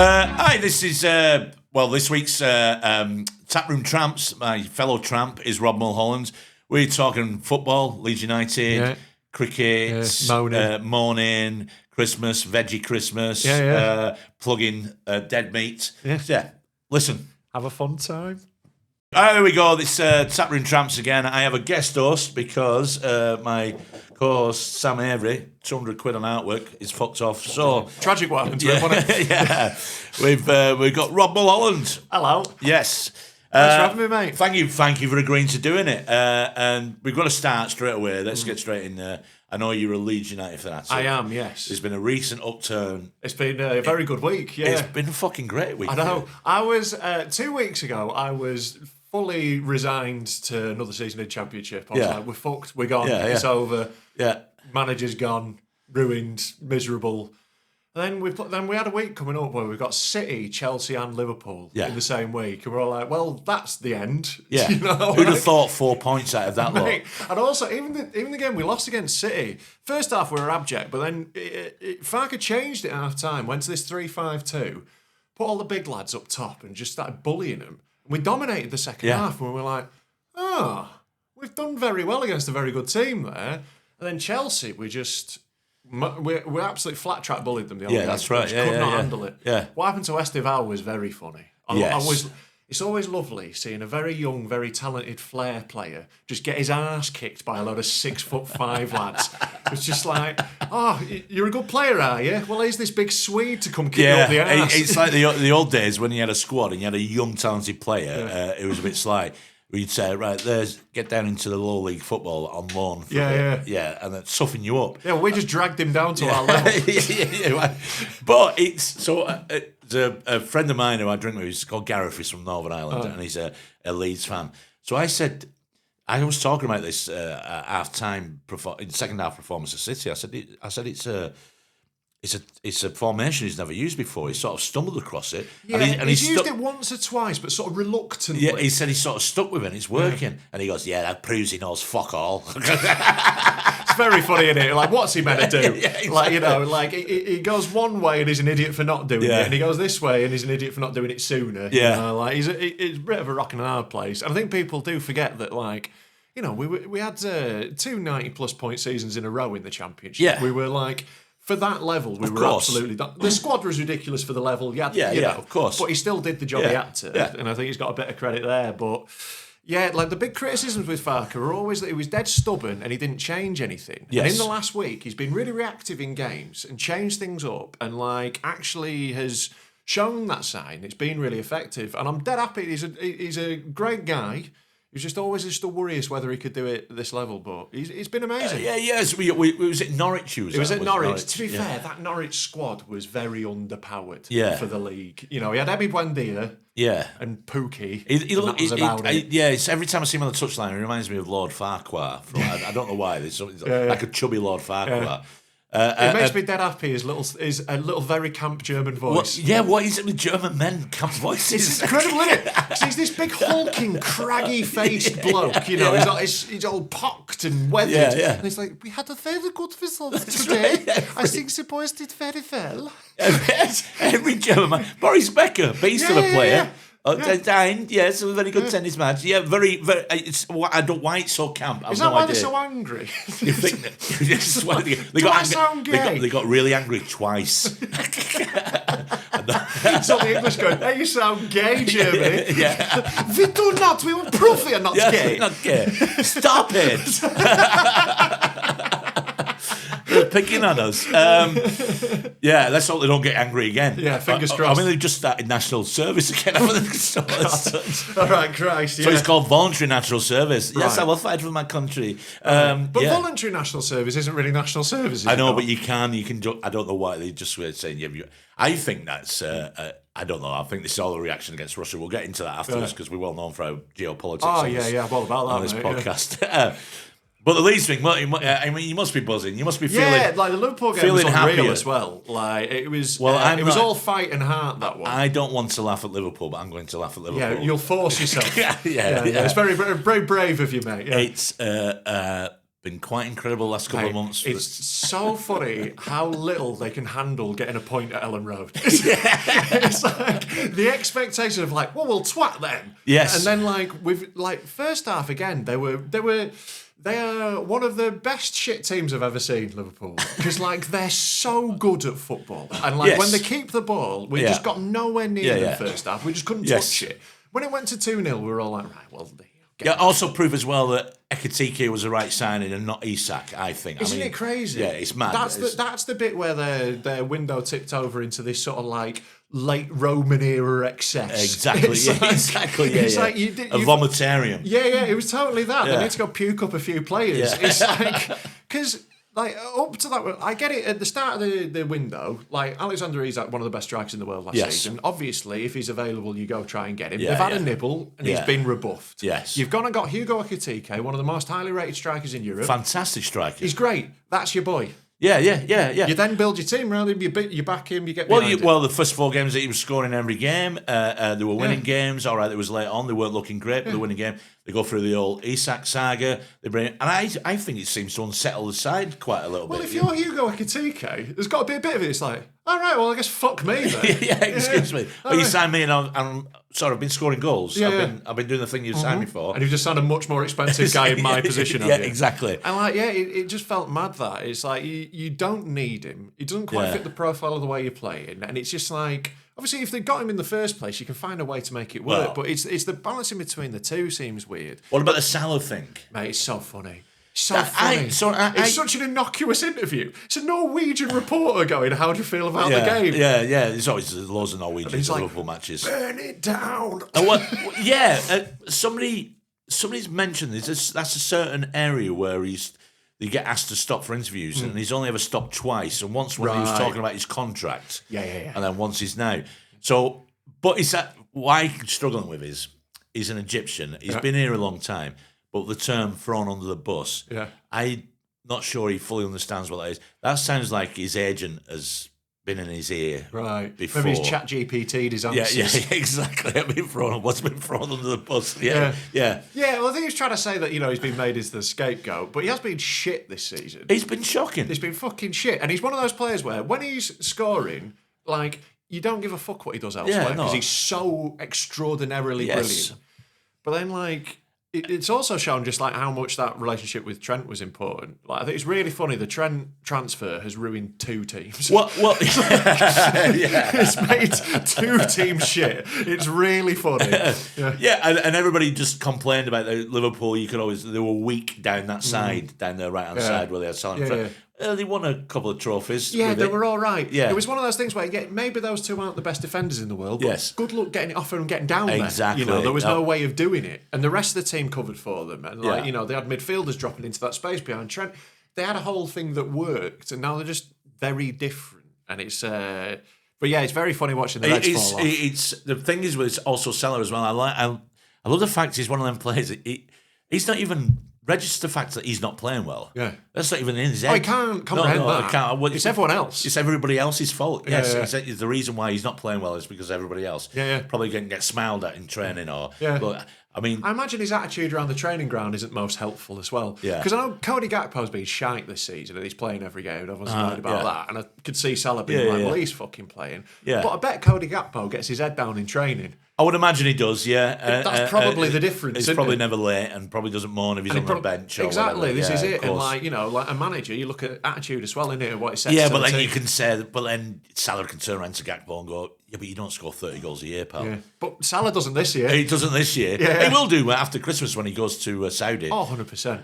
Hi, this is, this week's Tap Room Tramps. My fellow tramp is Rob Mulholland. We're talking football, Leeds United, cricket, morning, Christmas, veggie Christmas, plugging dead meat. Yeah, listen. Have a fun time. Here we go, this Tap Room Tramps again. I have a guest host because my co-host Sam Avery, 200 quid on artwork, is fucked off. So tragic what happened to him, wasn't it? Yeah, we've got Rob Mulholland. Hello. Yes. Thanks for having me, mate. Thank you for agreeing to doing it. And we've got to start straight away. Let's get straight in there. I know you're a Leeds United fan. I am, yes. There's been a recent upturn. It's been a very good week, yeah. It's been a fucking great week. I know. I was, 2 weeks ago, I was fully resigned to another season in Championship. I was like, we're fucked, we're gone, it's over. Yeah. Manager's gone, ruined, miserable. And then we had a week coming up where we've got City, Chelsea and Liverpool in the same week. And we're all like, well, that's the end. Yeah. You know, who'd have thought 4 points out of that lot? And also, even the game we lost against City, first half we were abject, but then Farker changed it at half time, went to this 3-5-2, put all the big lads up top and just started bullying them. And we dominated the second half and we were like, we've done very well against a very good team there. And then Chelsea, we absolutely flat track bullied them. That's right. Could not handle it. Yeah. What happened to Esteval was very funny. It's always lovely seeing a very young, very talented flair player just get his ass kicked by a load of 6'5" lads. It's just like, you're a good player, are you? Well, here's this big Swede to come kick you up the ass. It's like the old days when you had a squad and you had a young, talented player. It was a bit slight. We'd say, right, get down into the low league football on loan. And then soften you up. Yeah, well, we just dragged him down to our level. But it's so. A friend of mine who I drink with, he's called Gareth, he's from Northern Ireland, and he's a Leeds fan. So I said, I was talking about this half-time, second half performance of City. I said it's a formation he's never used before. He sort of stumbled across it. Yeah, and he's used it once or twice, but sort of reluctantly. Yeah, he said he's sort of stuck with it and it's working. And he goes, that proves he knows fuck all. It's very funny, isn't it? Like, what's he meant to do? Exactly. He goes one way and he's an idiot for not doing it, and he goes this way and he's an idiot for not doing it sooner. Yeah. He's a bit of a rock and a hard place. And I think people do forget that, we had 2 90-plus point seasons in a row in the Championship. Yeah. We were like... For that level, we were absolutely... The squad was ridiculous for the level. Of course. But he still did the job he had to, and I think he's got a bit of credit there. But, the big criticisms with Farker are always that he was dead stubborn and he didn't change anything. Yes. And in the last week, he's been really reactive in games and changed things up and, actually has shown that sign. It's been really effective. And I'm dead happy. He's a great guy. He was just always just a worry as whether he could do it at this level, but he's been amazing. Yes. We was at Norwich. It was at Norwich. To be fair, that Norwich squad was very underpowered for the league. He had Emi Buendia and Pookie. That was about it. It's every time I see him on the touchline, it reminds me of Lord Farquhar. I don't know why. There's something like a chubby Lord Farquhar. It makes me dead happy. His a little very camp German voice. What is it with German men camp voices? It's incredible, isn't it? Because he's this big hulking, craggy faced bloke. He's all pocked and weathered. And he's like, we had a very good result today. Right, I think the boys did very well. Every German man. Boris Becker, but he's still a player. It's a very good tennis match. Yeah, very, very. I don't know why it's so camp. Is that why they're so angry? You think that? They got really angry twice. It's all the English going, hey, you sound gay, Germany. We do not. We will prove we are not gay. Not gay. Stop it. They're picking on us. Let's hope they don't get angry again. Yeah, fingers crossed. They've just started national service again. All right, Christ. So it's called voluntary national service. Right. Yes, I will fight for my country. But voluntary national service isn't really national service. I know, but you can. I don't know why they just were saying. I think that's. I don't know. I think this is all a reaction against Russia. We'll get into that afterwards because we're well known for our geopolitics. Oh, yeah. Well, about that on this podcast. But the Leeds thing, you must be buzzing. You must be feeling. Yeah, the Liverpool game was unreal as well. It was. It was all fight and heart, that one. I don't want to laugh at Liverpool, but I'm going to laugh at Liverpool. Yeah, you'll force yourself. It's very, very brave of you, mate. Yeah. It's been quite incredible last couple of months. It's so funny how little they can handle getting a point at Ellen Road. It's like the expectation of like, well, we'll twat them. Yes. And then first half again, they are one of the best shit teams I've ever seen, Liverpool. Because they're so good at football. And when they keep the ball, we just got nowhere near the first half. We just couldn't touch it. When it went to 2-0, we were all like, right, well, also prove as well that Ekitike was the right signing and not Isak, I think. Isn't it crazy? Yeah, it's mad. That's the bit where their window tipped over into this sort of late Roman era excess. Exactly. It's like a vomitarium. Yeah, it was totally that. They need to go puke up a few players. Yeah. It's because up to that, I get it at the start of the window. Alexander Isak, one of the best strikers in the world last season. Obviously, if he's available, you go try and get him. They've had a nibble and he's been rebuffed. Yes, you've gone and got Hugo Ekitike, one of the most highly rated strikers in Europe. Fantastic striker. He's great. That's your boy. Yeah. You then build your team around him. You back him. You get behind him. Well, the first 4 games that he was scoring every game, they were winning games. All right, it was late on. They weren't looking great, but they're winning game. They go through the old Isak saga. They bring, and I think it seems to unsettle the side quite a little bit. Well, if you're Hugo Ekitike, there's got to be a bit of it. It's like, all right, well, I guess fuck me then. Excuse me. Well, you signed me, and I'm sorry, I've been scoring goals. I've been doing the thing you signed me for, and you've just signed a much more expensive guy in my position. Yeah, exactly. And it just felt mad that it's like you don't need him. He doesn't quite fit the profile of the way you're playing, and it's just like. Obviously, if they got him in the first place, you can find a way to make it work. But it's the balancing between the two seems weird. What about the Salah thing? Mate, it's so funny. Funny. It's such an innocuous interview. It's a Norwegian reporter going, how do you feel about the game? Yeah. There's always loads of Norwegian Liverpool matches. Burn it down. Somebody's mentioned this. That's a certain area where they get asked to stop for interviews, and he's only ever stopped twice. And once when he was talking about his contract, and then once he's now. So, but is that why I'm struggling with is he's an Egyptian. He's been here a long time, but the term thrown under the bus, I'm not sure he fully understands what that is. That sounds like his agent has been in his ear before. Maybe he's chat GPT'd his answers. Yeah, exactly. What's been thrown under the bus. Yeah. Well, I think he's trying to say that, he's been made as the scapegoat, but he has been shit this season. He's been shocking. He's been fucking shit. And he's one of those players where when he's scoring, you don't give a fuck what he does elsewhere because he's so extraordinarily brilliant. But then, it's also shown just how much that relationship with Trent was important. I think it's really funny. The Trent transfer has ruined 2 teams. Well, it's made 2 teams shit. It's really funny. And everybody just complained about Liverpool. They were weak down that side, down the right hand side where they had Trent. They won a couple of trophies. Yeah, they were all right. Yeah. It was one of those things where maybe those 2 aren't the best defenders in the world, but good luck getting it off and getting down there. Exactly. There was no way of doing it. And the rest of the team covered for them. And, they had midfielders dropping into that space behind Trent. They had a whole thing that worked, and now they're just very different. And it's... But yeah, it's very funny watching the Reds fall off. The thing is, it's also Salah as well. I love the fact he's one of them players. He's not even... register the fact that he's not playing well. Yeah. That's not even in his head. Oh, he can't comprehend that. He can't. Well, it's everyone else. It's everybody else's fault. Yes, it's the reason why he's not playing well is because everybody else. Probably going to get smiled at in training or... But, I imagine his attitude around the training ground isn't most helpful as well. Yeah. Because I know Cody Gakpo's been shite this season and he's playing every game. I wasn't worried about that. And I could see Salah being well, he's fucking playing. Yeah. But I bet Cody Gakpo gets his head down in training. I would imagine he does, yeah. That's probably the difference. He's probably never late and probably doesn't mourn if he's on the bench. Exactly, this is it. And like a manager, you look at attitude as well, isn't it? What he says. Yeah, but then you can say, but then Salah can turn around to Gakpo and go, yeah, but you don't score 30 goals a year, pal. Yeah. But Salah doesn't this year. He doesn't this year. Yeah. He will do after Christmas when he goes to Saudi. Oh, 100%.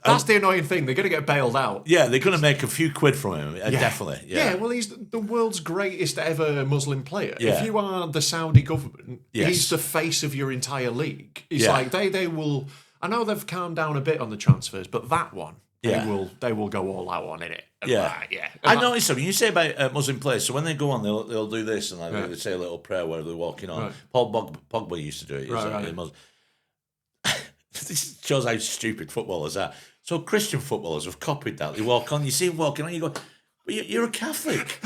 That's the annoying thing. They're going to get bailed out. Yeah, they're going to make a few quid from him. Definitely. Yeah, well, he's the world's greatest ever Muslim player. Yeah. If you are the Saudi government, he's the face of your entire league. It's like they will... I know they've calmed down a bit on the transfers, but that one, they will go all out on it. I noticed something. You say about Muslim players, so when they go on, they'll do this and they say a little prayer while they're walking on. Right. Paul Pogba used to do it. This shows how stupid footballers are. So Christian footballers have copied that. They walk on, you see them walking on, you go, but you're a Catholic.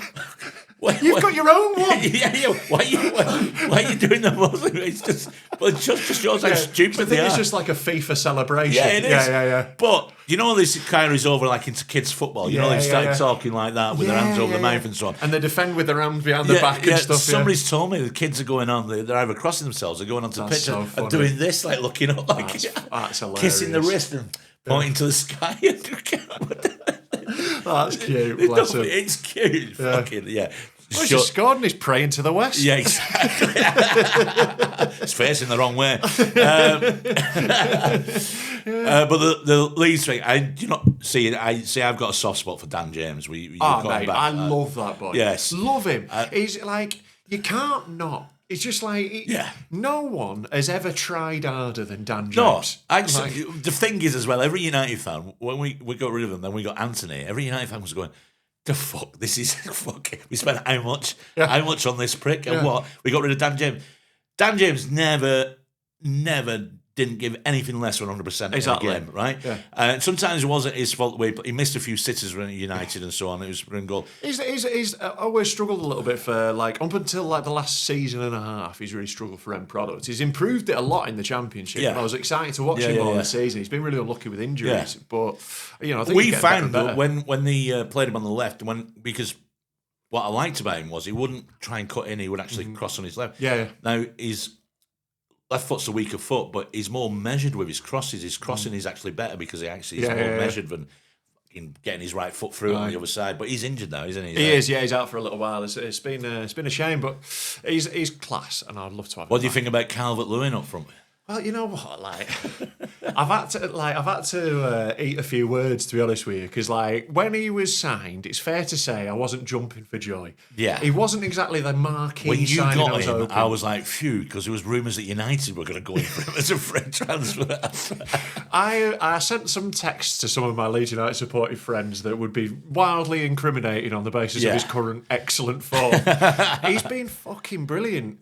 You've got your own one. Yeah. Why are you doing the Muslim? It's just shows how stupid they are. It's just like a FIFA celebration. Yeah, it is. Yeah. But you know, this carries over like into kids' football. You know, they start talking like that with their hands over the mouth and so on. And they defend with their hands behind the back and stuff. Somebody's told me the kids are going on. They're either crossing themselves or going onto the pitch and doing this, like looking up, like that's hilarious. Kissing the wrist and pointing to the sky. That's cute. Bless him. It's cute. Fucking He's just scored and he's praying to the west. Yeah, exactly. It's facing the wrong way. But the Leeds thing, I've got a soft spot for Dan James. Mate, I love that boy. Yes. Love him. He's like, you can't not. It's just like, no one has ever tried harder than Dan James. No, the thing is as well, every United fan, when we got rid of him, then we got Anthony, every United fan was going, the fuck, this is fucking, we spent how much on this prick, and what? We got rid of Dan James. Dan James never didn't give anything less than 100% in the game, right? Yeah. Sometimes it wasn't his fault. He missed a few sitters when United and so on. It was in goal. He's always struggled a little bit for, like, up until like the last season and a half, he's really struggled for end product. He's improved it a lot in the Championship. Yeah. I was excited to watch him all this season. He's been really unlucky with injuries. But, I think we found that when they played him on the left, because what I liked about him was he wouldn't try and cut in, he would actually cross on his left. Yeah. Now, his left foot's a weaker foot, but he's more measured with his crosses. His crossing is actually better because he actually is more measured than in getting his right foot through on the other side. But he's injured now, isn't he? He is, He's out for a little while. It's been a shame, but he's class, and I'd love to have him. What do you think about Calvert-Lewin up front? Well, you know what, like, I've had to eat a few words, to be honest with you, because, like, when he was signed, it's fair to say I wasn't jumping for joy. Yeah, he wasn't exactly the marquee. When you signing got him, I was like, phew, because there was rumours that United were going to go in for him as a free transfer. I sent some texts to some of my Leeds United supported friends that would be wildly incriminating on the basis of his current excellent form. He's been fucking brilliant.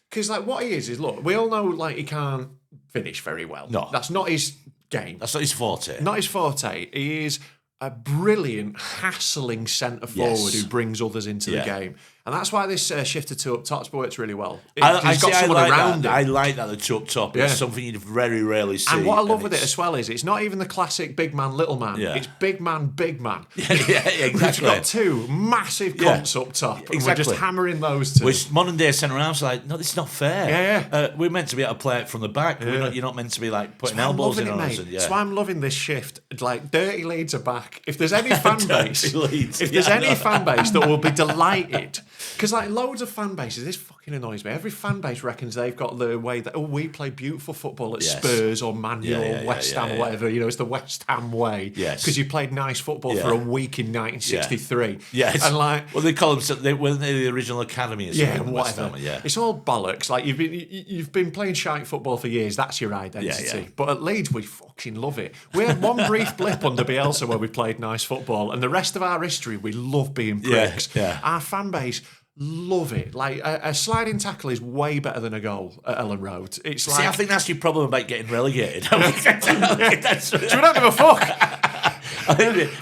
Because, like, what he is, look, we all know, like, he can't finish very well. No. That's not his game. That's not his forte. Not his forte. He is a brilliant, hassling centre forward who brings others into the game. And that's why this shift to two up top's works really well. He's got someone around him. I like that, the two up top. It's something you very rarely see. And what I love with it as well is it's not even the classic big man, little man. Yeah. It's big man, big man. Yeah, exactly. We've got two massive cunts up top. Exactly. And we're just hammering those two. Which modern day centre halves are like, no, this is not fair. Yeah. We're meant to be able to play it from the back. You're not meant to be, like, putting elbows in on us. That's why I'm loving this shift. Like, dirty Leeds are back. If there's any fan base, fan base that will be delighted, because, like, loads of fan bases, this fucking annoys me. Every fan base reckons they've got the way that, we play beautiful football at Spurs or Man U or West Ham or whatever. You know, it's the West Ham way. Yes. Because you played nice football for a week in 1963. Yes. And, like, well, they call them, weren't they the original academy? Whatever. It's all bollocks. Like, you've been playing shite football for years. That's your identity. Yeah. But at Leeds, we fucking love it. We had one brief blip under Bielsa where we played nice football, and the rest of our history, we love being pricks. Yeah. Our fan base love it. Like, a sliding tackle is way better than a goal at Ellen Road. It's like, I think that's your problem about getting relegated. Do we don't give a fuck?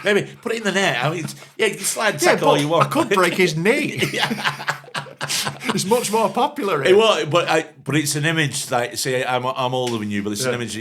Maybe put it in the net. I mean, you can slide tackle all you want. I could break his knee. It's much more popular. But it's an image. Like, say, I'm older than you, but it's an image.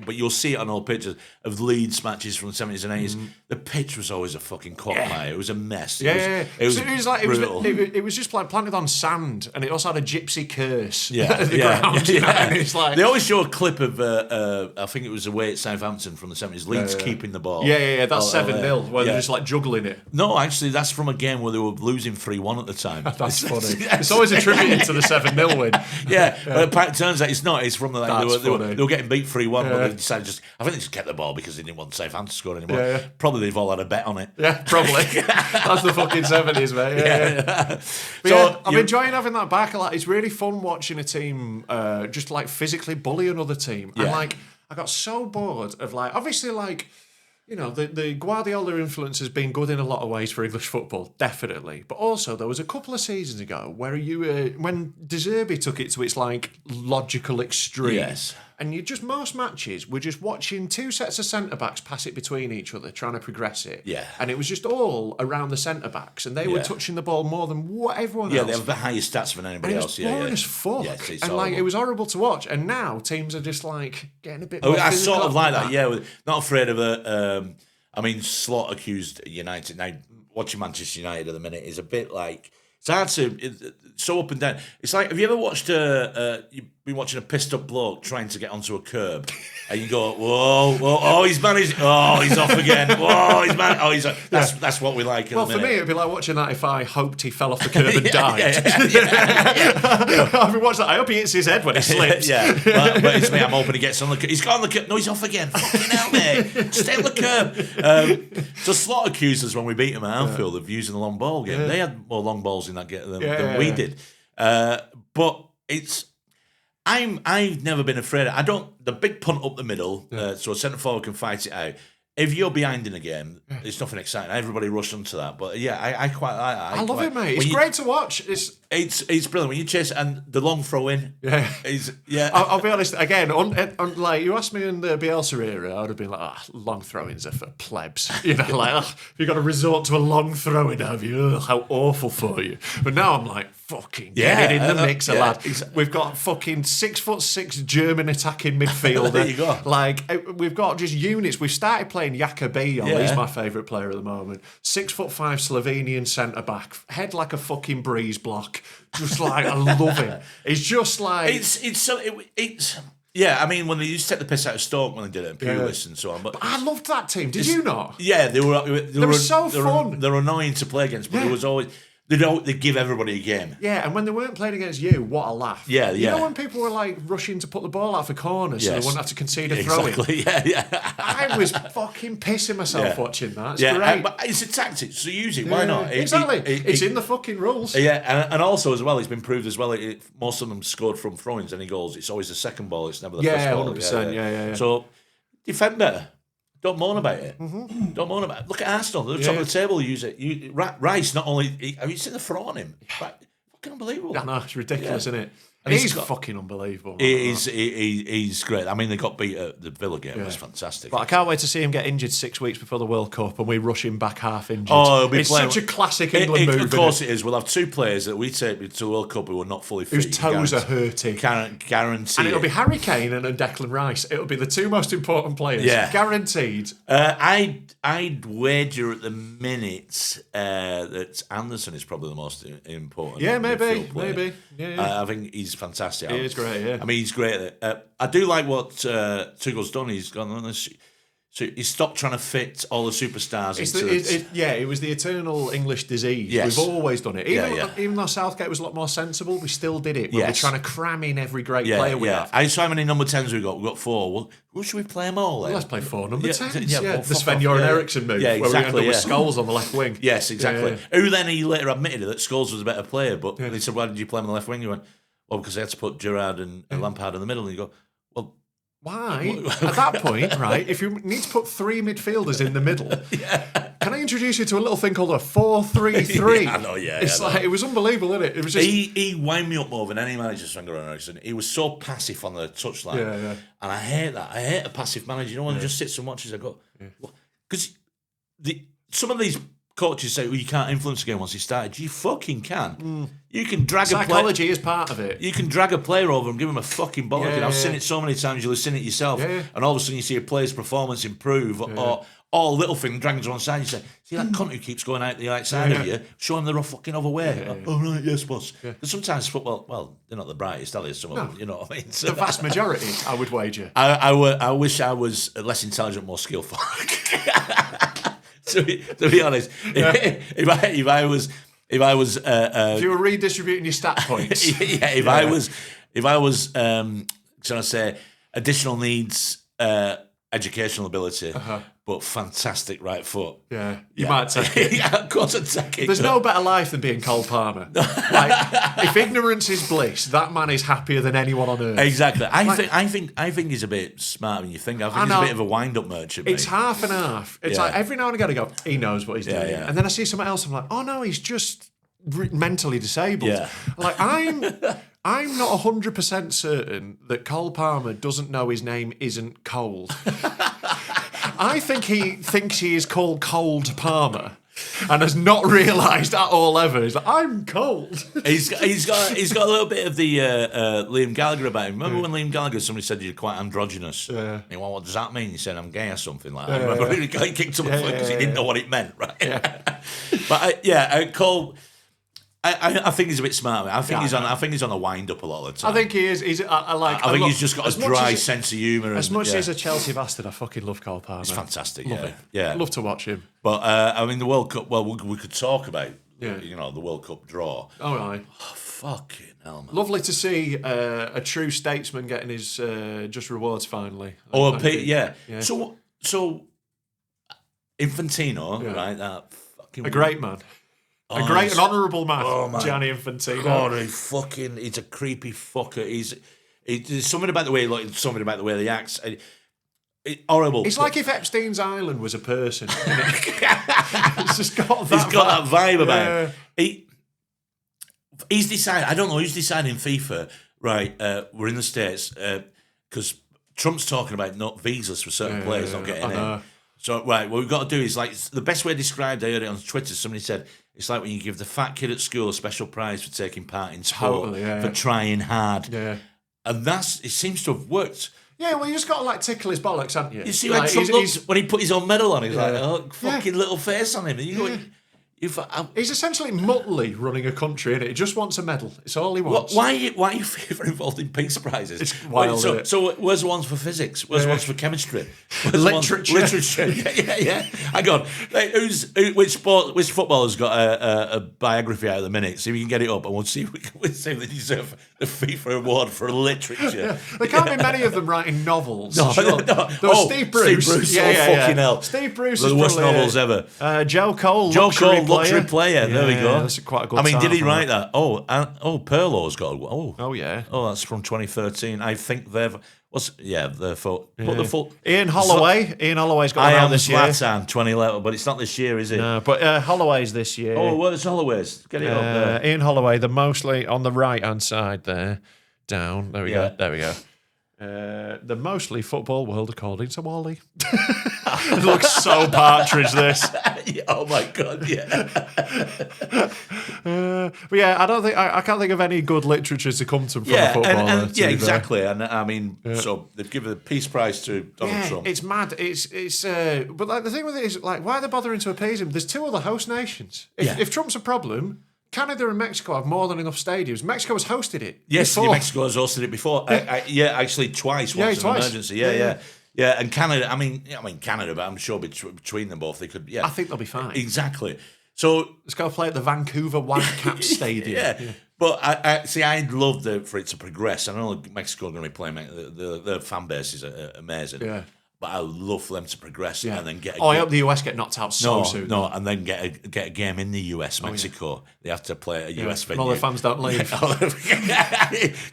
But you'll see it on all pictures of Leeds matches from the 70s and 80s. The pitch was always a fucking quagmire. It was a mess. It was brutal. It was just like planted on sand, and it also had a gypsy curse at the ground. And it's like, they always show a clip of I think it was away at Southampton from the 70s. Leeds keeping the ball. That's 7-0 where they're just like juggling it. No, actually, that's from a game where they were losing 3-1 at the time. That's funny. It's always attributed to the 7-0 win. But it turns out it's not. It's from the they were getting beat 3-1, but they decided I think they just kept the ball because they didn't want Southampton to score anymore. Probably they've all had a bet on it. Yeah, probably. That's the fucking 70s, mate. So I'm enjoying having that back. Like, it's really fun watching a team just, like, physically bully another team. And, like, I got so bored of, like, obviously, like, you know, the Guardiola influence has been good in a lot of ways for English football, definitely. But also, there was a couple of seasons ago where when De Zerbi took it to its, like, logical extreme, And most matches, we're just watching two sets of centre-backs pass it between each other, trying to progress it. Yeah. And it was just all around the centre-backs, and they were touching the ball more than what everyone else. Yeah, they have the highest stats than anybody else. It was boring as fuck. Yeah, it's and horrible. it was horrible to watch. And now teams are just getting a bit more I physical sort of like that, that. yeah. Not afraid of a. Slot accused United. Now, watching Manchester United at the minute is a bit like. It's hard to. It's so up and down. It's like, have you ever watched you've been watching a pissed up bloke trying to get onto a curb, and you go, whoa, oh, he's managed. Oh, he's off again. Whoa, he's man. Oh, that's what we like. Well, for me, it'd be like watching that if I hoped he fell off the curb and died. I've been watching that. I hope he hits his head when he slips. But it's me. I'm hoping he gets on the curb. He's got on the curb. No, he's off again. Fucking hell, mate. Stay on the curb. So Slot accused us when we beat him at Anfield of using the long ball game. They had more long balls in that game than we did. But it's. I've never been afraid. The big punt up the middle, so a centre forward can fight it out. If you're behind in a game, it's nothing exciting. Everybody rush into that. But I quite like that. I love it, mate. It's great to watch. It's brilliant when you chase and the long throw in. I'll be honest. Again, like you asked me in the Bielsa era, I would have been like, long throw-ins are for plebs. You've got to resort to a long throw-in, have you? How awful for you. But now I'm like, fucking get it in the mixer, lad. We've got fucking 6'6" German attacking midfielder. There you go. We've got just units. We've started playing Jacobi. He's my favourite player at the moment. 6'5" Slovenian centre back, head like a fucking breeze block. Just I love him. It's just like it's. Yeah, I mean, when they used to take the piss out of Stoke when they did it, and Pulis and so on. But I loved that team. Did you not? Yeah, they were so fun. They're annoying to play against, but there was always. They give everybody a game. Yeah, and when they weren't playing against you, what a laugh. Yeah. You know when people were rushing to put the ball out for corners so they wouldn't have to concede a throw-in? Exactly, yeah. I was fucking pissing myself watching that. It's great. great. But it's a tactic, so use it. Why not? Exactly. It's in the fucking rules. Yeah, and also as well, it's been proved as well, most of them scored from throw-ins, any goals, it's always the second ball, it's never the first ball. 100%, yeah. So, defend better. Don't moan about it. Mm-hmm. Don't moan about it. Look at Arsenal. They're top of the table. Use it. Rice, not only... Have you seen the front on him? Fucking unbelievable. I know, it's ridiculous, isn't it? And he's fucking unbelievable. He's great. I mean, they got beat at the Villa game. It was fantastic. But I can't wait to see him get injured 6 weeks before the World Cup and we rush him back half injured. Oh, it's such a classic England move. Of course it is. We'll have two players that we take to the World Cup who are not fully fit. Whose toes are hurting. Guaranteed. And it'll be Harry Kane and Declan Rice. It'll be the two most important players. Yeah. Guaranteed. I'd wager at the minute that Anderson is probably the most important. Yeah, maybe. Yeah. I think he's fantastic. He is great, yeah. I mean, he's great at it. I do like what Tuchel's done. He's gone on this. So he stopped trying to fit all the superstars it was the eternal English disease. Yes. We've always done it. Even though Southgate was a lot more sensible, we still did it. We're trying to cram in every great player we have. I saw how many number 10s we got. We've got 4. Well, who should we play them all then? Let's play 4 number 10s. Yeah, the Sven-Göran Eriksson move. Yeah, exactly. Where we end up with Scholes on the left wing. Yes, exactly. Who then he later admitted that Scholes was a better player, but he said, why did you play him on the left wing? He went, well, because they had to put Gerrard and Lampard in the middle. And you go, well, why? At that point, right, if you need to put 3 midfielders in the middle, can I introduce you to a little thing called a 4-3-3? I know, It was unbelievable, isn't it? It was just... He wound me up more than any manager, Sven-Göran Eriksson. He was so passive on the touchline. And I hate that. I hate a passive manager. You know, when he just sits and watches, I go... Because some of these coaches say, well, you can't influence a game once he started. You fucking can. You can drag Psychology is part of it. You can drag a player over and give him a fucking bollock. I've seen it so many times, you'll have seen it yourself. And all of a sudden you see a player's performance improve or little thing dragging to one side. You say, see that cunt who keeps going out the outside of you? Show him the fucking other way. Oh, right, yes, boss. Because sometimes football, well, they're not the brightest, are they? Some of them, you know what I mean? So, the vast majority, I would wager. I wish I was less intelligent, more skillful. to be honest, if you were redistributing your stat points, if I was trying to say additional needs, educational ability, but fantastic right foot. You might take it. Of course I'd take it. There's no better life than being Cole Palmer. If ignorance is bliss, that man is happier than anyone on earth. Exactly. I think he's a bit smarter than you think. I think he's a bit of a wind-up merchant. It's half and half. It's like every now and again I go, he knows what he's doing. And then I see someone else, I'm like, oh no, he's just mentally disabled. Like I'm not 100% certain that Cole Palmer doesn't know his name isn't Cold. I think he thinks he is called Cold Palmer and has not realised at all ever. He's like, I'm cold. He's got a little bit of the Liam Gallagher about him. Remember when Liam Gallagher, somebody said you're quite androgynous? Yeah. And what does that mean? He said, I'm gay or something like that. Remember he kicked him because he didn't know what it meant, right? Yeah. But Cole... I think he's a bit smart. I think he's on a wind up a lot of the time. I think he is. I think he's just got a dry sense of humour. As much as he's a Chelsea bastard, I fucking love Cole Palmer. He's fantastic. Love it. Yeah, love to watch him. But I mean, the World Cup. Well, we could talk about the World Cup draw. All right. Oh, fucking hell, man. Lovely to see a true statesman getting his just rewards finally. Yeah. So Infantino, right? That fucking a great man. A great and honourable man, Gianni Infantino. God, he's a creepy fucker. There's something about the way he acts. Horrible. It's like if Epstein's Island was a person. It's just got that. He's got that vibe about him. He's decided. I don't know who's deciding FIFA. Right, we're in the States because Trump's talking about not visas for certain players not getting in. So what we've got to do is like the best way described. I heard it on Twitter. Somebody said it's like when you give the fat kid at school a special prize for taking part in sport, for trying hard. Yeah, and it seems to have worked. Yeah, well, you just got to like tickle his bollocks, haven't you? You see, like Trump when he put his own medal on, he's like, oh, fucking little face on him. And you go, he's essentially Muttley running a country, innit? He just wants a medal. It's all he wants. Why are you involved in peace prizes? It's wild. So where's the ones for physics? Where's the ones for chemistry? Literature. Yeah. Hang on. Like, which footballer's got a biography out at the minute? See if we can get it up, and we'll see if they deserve the FIFA award for literature. Yeah. There can't be many of them writing novels. No. Steve Bruce. Fucking hell. Steve Bruce is the worst novels ever. Joe Cole. Luxury player. There we go. That's quite a good. Did he write that? Perlo's got. Yeah. Oh, that's from 2013. I think they've. They're full. But the full. Ian Holloway. Ian Holloway's got one out this year. Zlatan 2011, but it's not this year, is it? No, but Holloway's this year. Oh, where's Holloway's? Get it up there. Ian Holloway, the mostly on the right hand side there, down. There we go. There we go. The mostly football world according to Wally. It looks so Partridge, this. Oh my god, yeah. But yeah, I can't think of any good literature to come from a footballer. Exactly. And I mean, so they've given the Peace Prize to Donald Trump. It's mad. It's but like the thing with it is like, why are they bothering to appease him? There's two other host nations. If Trump's a problem, Canada and Mexico have more than enough stadiums. Mexico has hosted it. Yes, Mexico has hosted it before. Actually twice. Once an emergency. Yeah, and Canada. I mean Canada, but I'm sure between them both they could. Yeah, I think they'll be fine. Exactly. So let's go play at the Vancouver Whitecaps Stadium. Yeah. But I'd love for it to progress. I know Mexico are going to be playing. The fan base is amazing. Yeah. But I would love for them to progress and then get. I hope the US get knocked out soon. No, and then get a game in the US, Mexico. They have to play at a US venue. All the fans don't leave.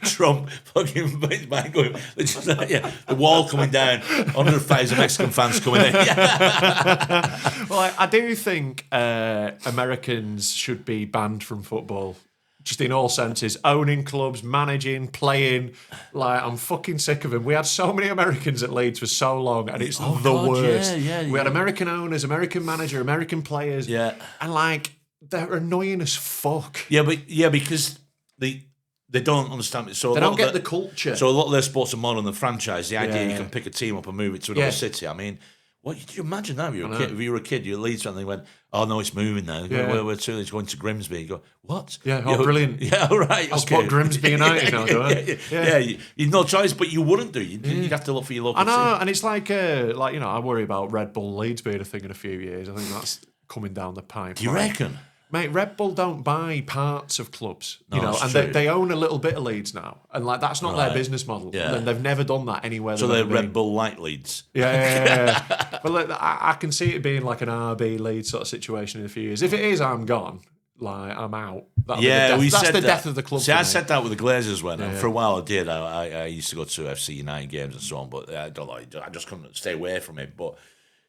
Trump fucking going. The wall coming down. 100,000 Mexican fans coming in. Well, I do think Americans should be banned from football. Just in all senses, owning clubs, managing, playing. Like, I'm fucking sick of them. We had so many Americans at Leeds for so long, and it's the worst. We had American owners, American manager, American players. Yeah. And, like, they're annoying as fuck. Because they don't understand it. So they don't get the culture. So a lot of their sports are modern, the franchise. The idea you can pick a team up and move it to another city. I mean, could you imagine that? If you were a kid, you're a Leeds fan, and they went, oh no, it's moving now. We're it's going to Grimsby. You go, what? Yeah, brilliant. Yeah, all right. I'll support Grimsby United now, do I? You've no choice, but you wouldn't do. You'd have to look for your local team. I know, team. and it's like I worry about Red Bull Leeds being a thing in a few years. I think that's coming down the pipe. Do you reckon? Mate, Red Bull don't buy parts of clubs, and true. they own a little bit of Leeds now, and like that's not their business model. Yeah. And they've never done that anywhere. So they're Red Bull light Leeds. Yeah. But like, I can see it being like an RB Leeds sort of situation in a few years. If it is, I'm gone. Like I'm out. That's the death of the club. See, I said that with the Glazers and for a while I did. I used to go to FC United games and so on, but I don't like. I just couldn't stay away from it. But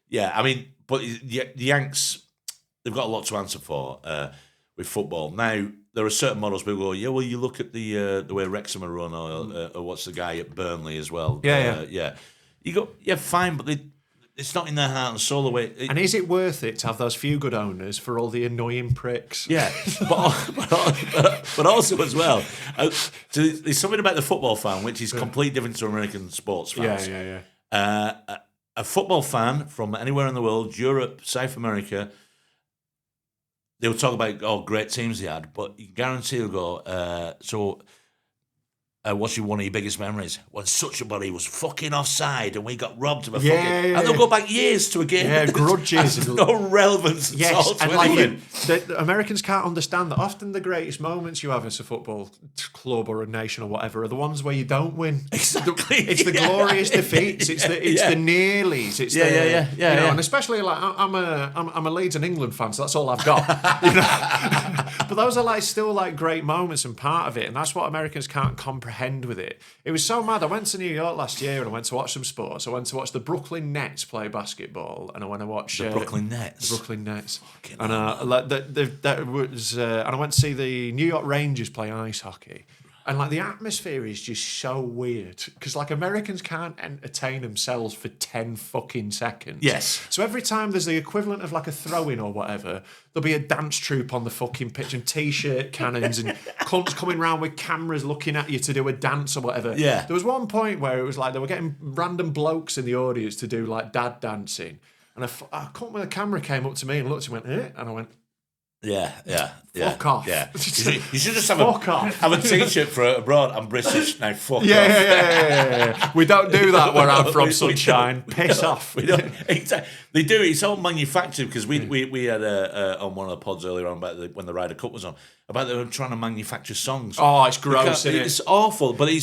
yeah, I mean, but the Yanks. They've got a lot to answer for with football. Now there are certain models people go, yeah, well, you look at the way Wrexham are run, or what's the guy at Burnley as well. Yeah. You go, yeah, fine, but it's not in their heart and soul the way. And is it worth it to have those few good owners for all the annoying pricks? Yeah, but also as well, so there's something about the football fan which is completely different to American sports fans. A football fan from anywhere in the world, Europe, South America, they'll talk about great teams they had, but you guarantee they'll go, what's one of your biggest memories? When such a body was fucking offside and we got robbed of a fucking... And they'll go back years to a game. Yeah, grudges. Has no relevance at all to anything. The Americans can't understand that often the greatest moments you have as a football club or a nation or whatever are the ones where you don't win. Exactly. It's the glorious defeats. It's the nearlies. It's And especially like I'm a Leeds and England fan, so that's all I've got. But those are still great moments and part of it, and that's what Americans can't comprehend with it. It was so mad. I went to New York last year and I went to watch some sports. I went to watch the Brooklyn Nets play basketball, and I went to watch the Brooklyn Nets. The Brooklyn Nets. And and I went to see the New York Rangers play ice hockey. And the atmosphere is just so weird because Americans can't entertain themselves for 10 fucking seconds. Yes. So every time there's the equivalent of a throw-in or whatever, there'll be a dance troupe on the fucking pitch and t-shirt cannons and cunts coming round with cameras looking at you to do a dance or whatever. Yeah. There was one point where it was they were getting random blokes in the audience to do dad dancing. And I caught when the camera came up to me and looked and went, eh? And I went, Yeah. Fuck off. Yeah. You should just have a t-shirt for abroad. I'm British. Now fuck off. Yeah. We don't do that where I'm from, sunshine. Piss off. We don't. Exactly. They do. It's all manufactured because we had on one of the pods earlier on about when the Ryder Cup was on about they were trying to manufacture songs. Oh, it's gross. It's awful. But they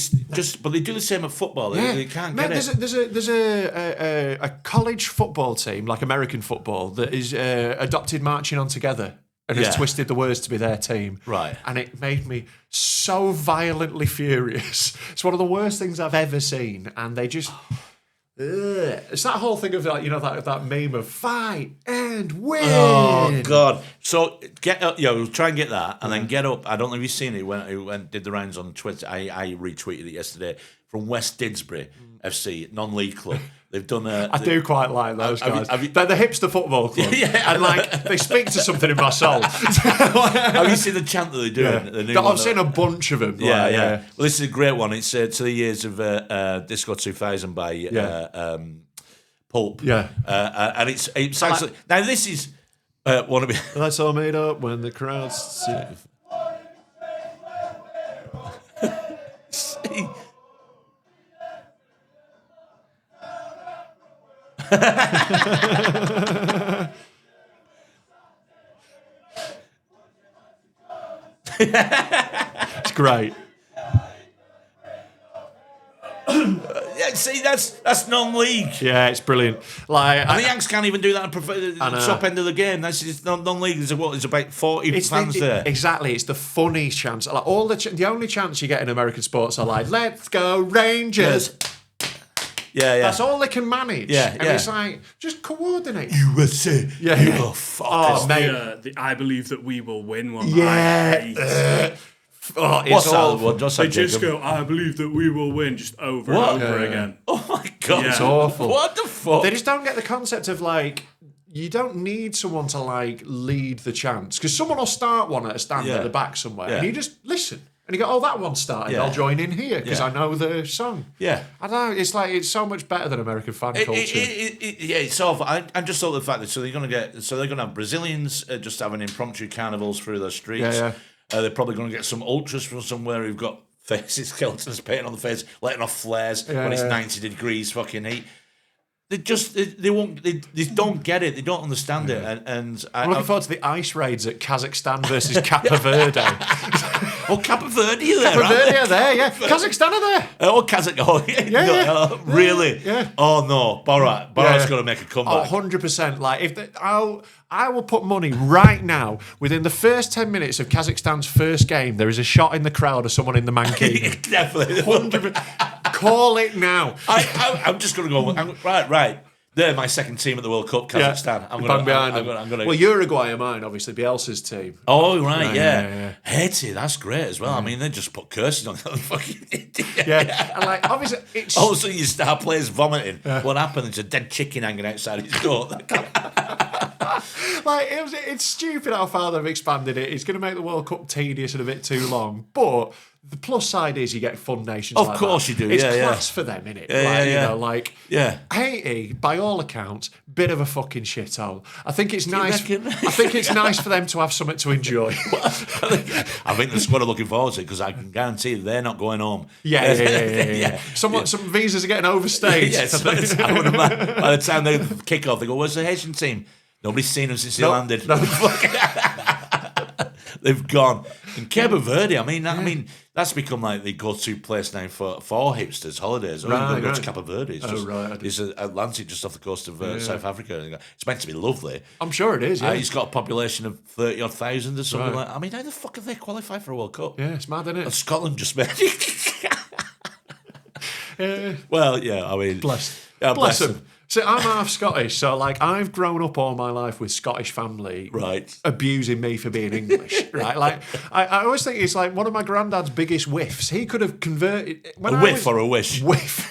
do the same at football. They can't get it. There's a college football team American football that is adopted marching on together. And has twisted the words to be their team. Right. And it made me so violently furious. It's one of the worst things I've ever seen. And they just... It's that whole thing of that meme of fight and win. Oh, God. So get up, try and get that and then get up. I don't know if you've seen it. It went did the rounds on Twitter. I retweeted it yesterday. From West Didsbury FC, non-league club. They've done I do quite like those guys. They're the hipster football club. And they speak to something in my soul. Have you seen the chant that they do? Yeah. I've seen a bunch of them. Yeah. Well, this is a great one. It's to the years of Disco 2000 by Pulp. Yeah. And it's actually... Now, this is one of... That's all made up when the crowd's... See... It's great. See, that's non-league. Yeah, it's brilliant. And the Yanks can't even do that at the top end of the game. That's just non-league. There's about 40 fans there. Exactly, it's the funny chance. The only chance you get in American sports are let's go Rangers. Yeah. That's all they can manage. Yeah. And it's just coordinate. USA. Yeah. Oh, fuck. The I believe that we will win one. Yeah. What's that? They just go, I believe that we will win, just over and over again. Oh my God. It's awful. What the fuck? They just don't get the concept of you don't need someone to lead the chants because someone will start one at a stand at the back somewhere and you just listen. And you go, oh, that one's starting. I'll join in here because I know the song. Yeah. I don't know. It's so much better than American fan culture. It's awful. I just thought the fact that they're going to have Brazilians just having impromptu carnivals through the streets. Yeah. They're probably going to get some ultras from somewhere who've got faces, skeletons painted on the face, letting off flares when it's 90 degrees fucking heat. They don't get it. They don't understand it. And I'm looking forward to the ice raids at Kazakhstan versus Cape Verde. Cape Verde are there. Cape Verde are there, yeah. Kazakhstan are there. Kazakhstan. Really? Yeah. Oh no, Borat's going to make a comeback. 100%. I will put money right now. Within the first 10 minutes of Kazakhstan's first game, there is a shot in the crowd of someone in the mankini. Definitely. 100%. Call it now. I'm just going to go. Right. They're my second team at the World Cup, Kazakhstan. I'm bang behind I'm them. gonna. Well, Uruguay are mine, obviously, Bielsa's team. Oh, right, yeah. Haiti, that's great as well. I mean, they just put curses on the fucking idiot. Yeah, and like, obviously, it's... Also, your star player's vomiting. What happened? There's a dead chicken hanging outside his door. Like, it's stupid how far they've expanded it. It's going to make the World Cup tedious and a bit too long. But the plus side is you get fun nations. Of like course that. you do. It's yeah, class for them, innit? Yeah, You know, like yeah. Haiti, by all accounts, bit of a fucking shithole. I think it's nice. reckon? I think it's nice for them to have something to enjoy. I think the squad are looking forward to it because I can guarantee they're not going home. Yeah. Some visas are getting overstayed. Yes, by the time they kick off, they go, "Where's the Haitian team?" Nobody's seen them since they landed. They've gone. And Cape Verde, I mean, that's become like the go-to place now for hipsters, holidays. Right, go to Cape Verde. It's Atlantic, just off the coast of South Africa. It's meant to be lovely. I'm sure it is. Yeah, it's got a population of 30,000 or something like that. I mean, how the fuck have they qualified for a World Cup? Yeah, it's mad, isn't it? And Scotland just made it. Well, yeah, I mean, bless them. So I'm half Scottish, so like I've grown up all my life with Scottish family abusing me for being English, right? Like I always think it's like one of my granddad's biggest whiffs. He could have converted a whiff or a wish. Whiff.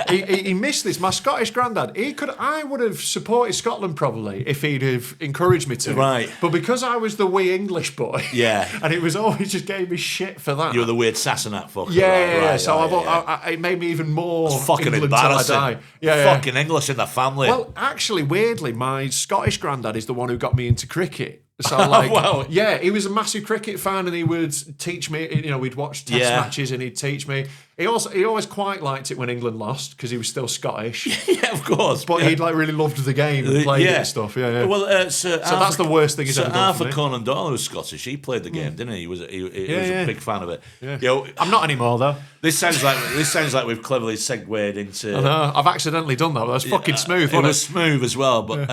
he missed this. My Scottish granddad, I would have supported Scotland probably if he'd have encouraged me to. Right. But because I was the wee English boy, and it was always just gave me shit for that. You were the weird Sassenach fucker. Yeah. So it made me even more fucking England embarrassing. Till I die. Fucking English in the family. Well, actually, weirdly, my Scottish granddad is the one who got me into cricket. So, like, he was a massive cricket fan, and he would teach me. You know, we'd watch test matches, and he'd teach me. He always quite liked it when England lost because he was still Scottish. Yeah, of course. But he'd like really loved the game and played it and stuff. Yeah. Well, so that's the worst thing he's ever done Arthur for me. Conan Doyle was Scottish. He played the game, didn't he? He was a big fan of it. Yeah. You know, I'm not anymore though. This sounds like we've cleverly segued into. I know. I've accidentally done that. But that's fucking smooth. It was smooth as well. But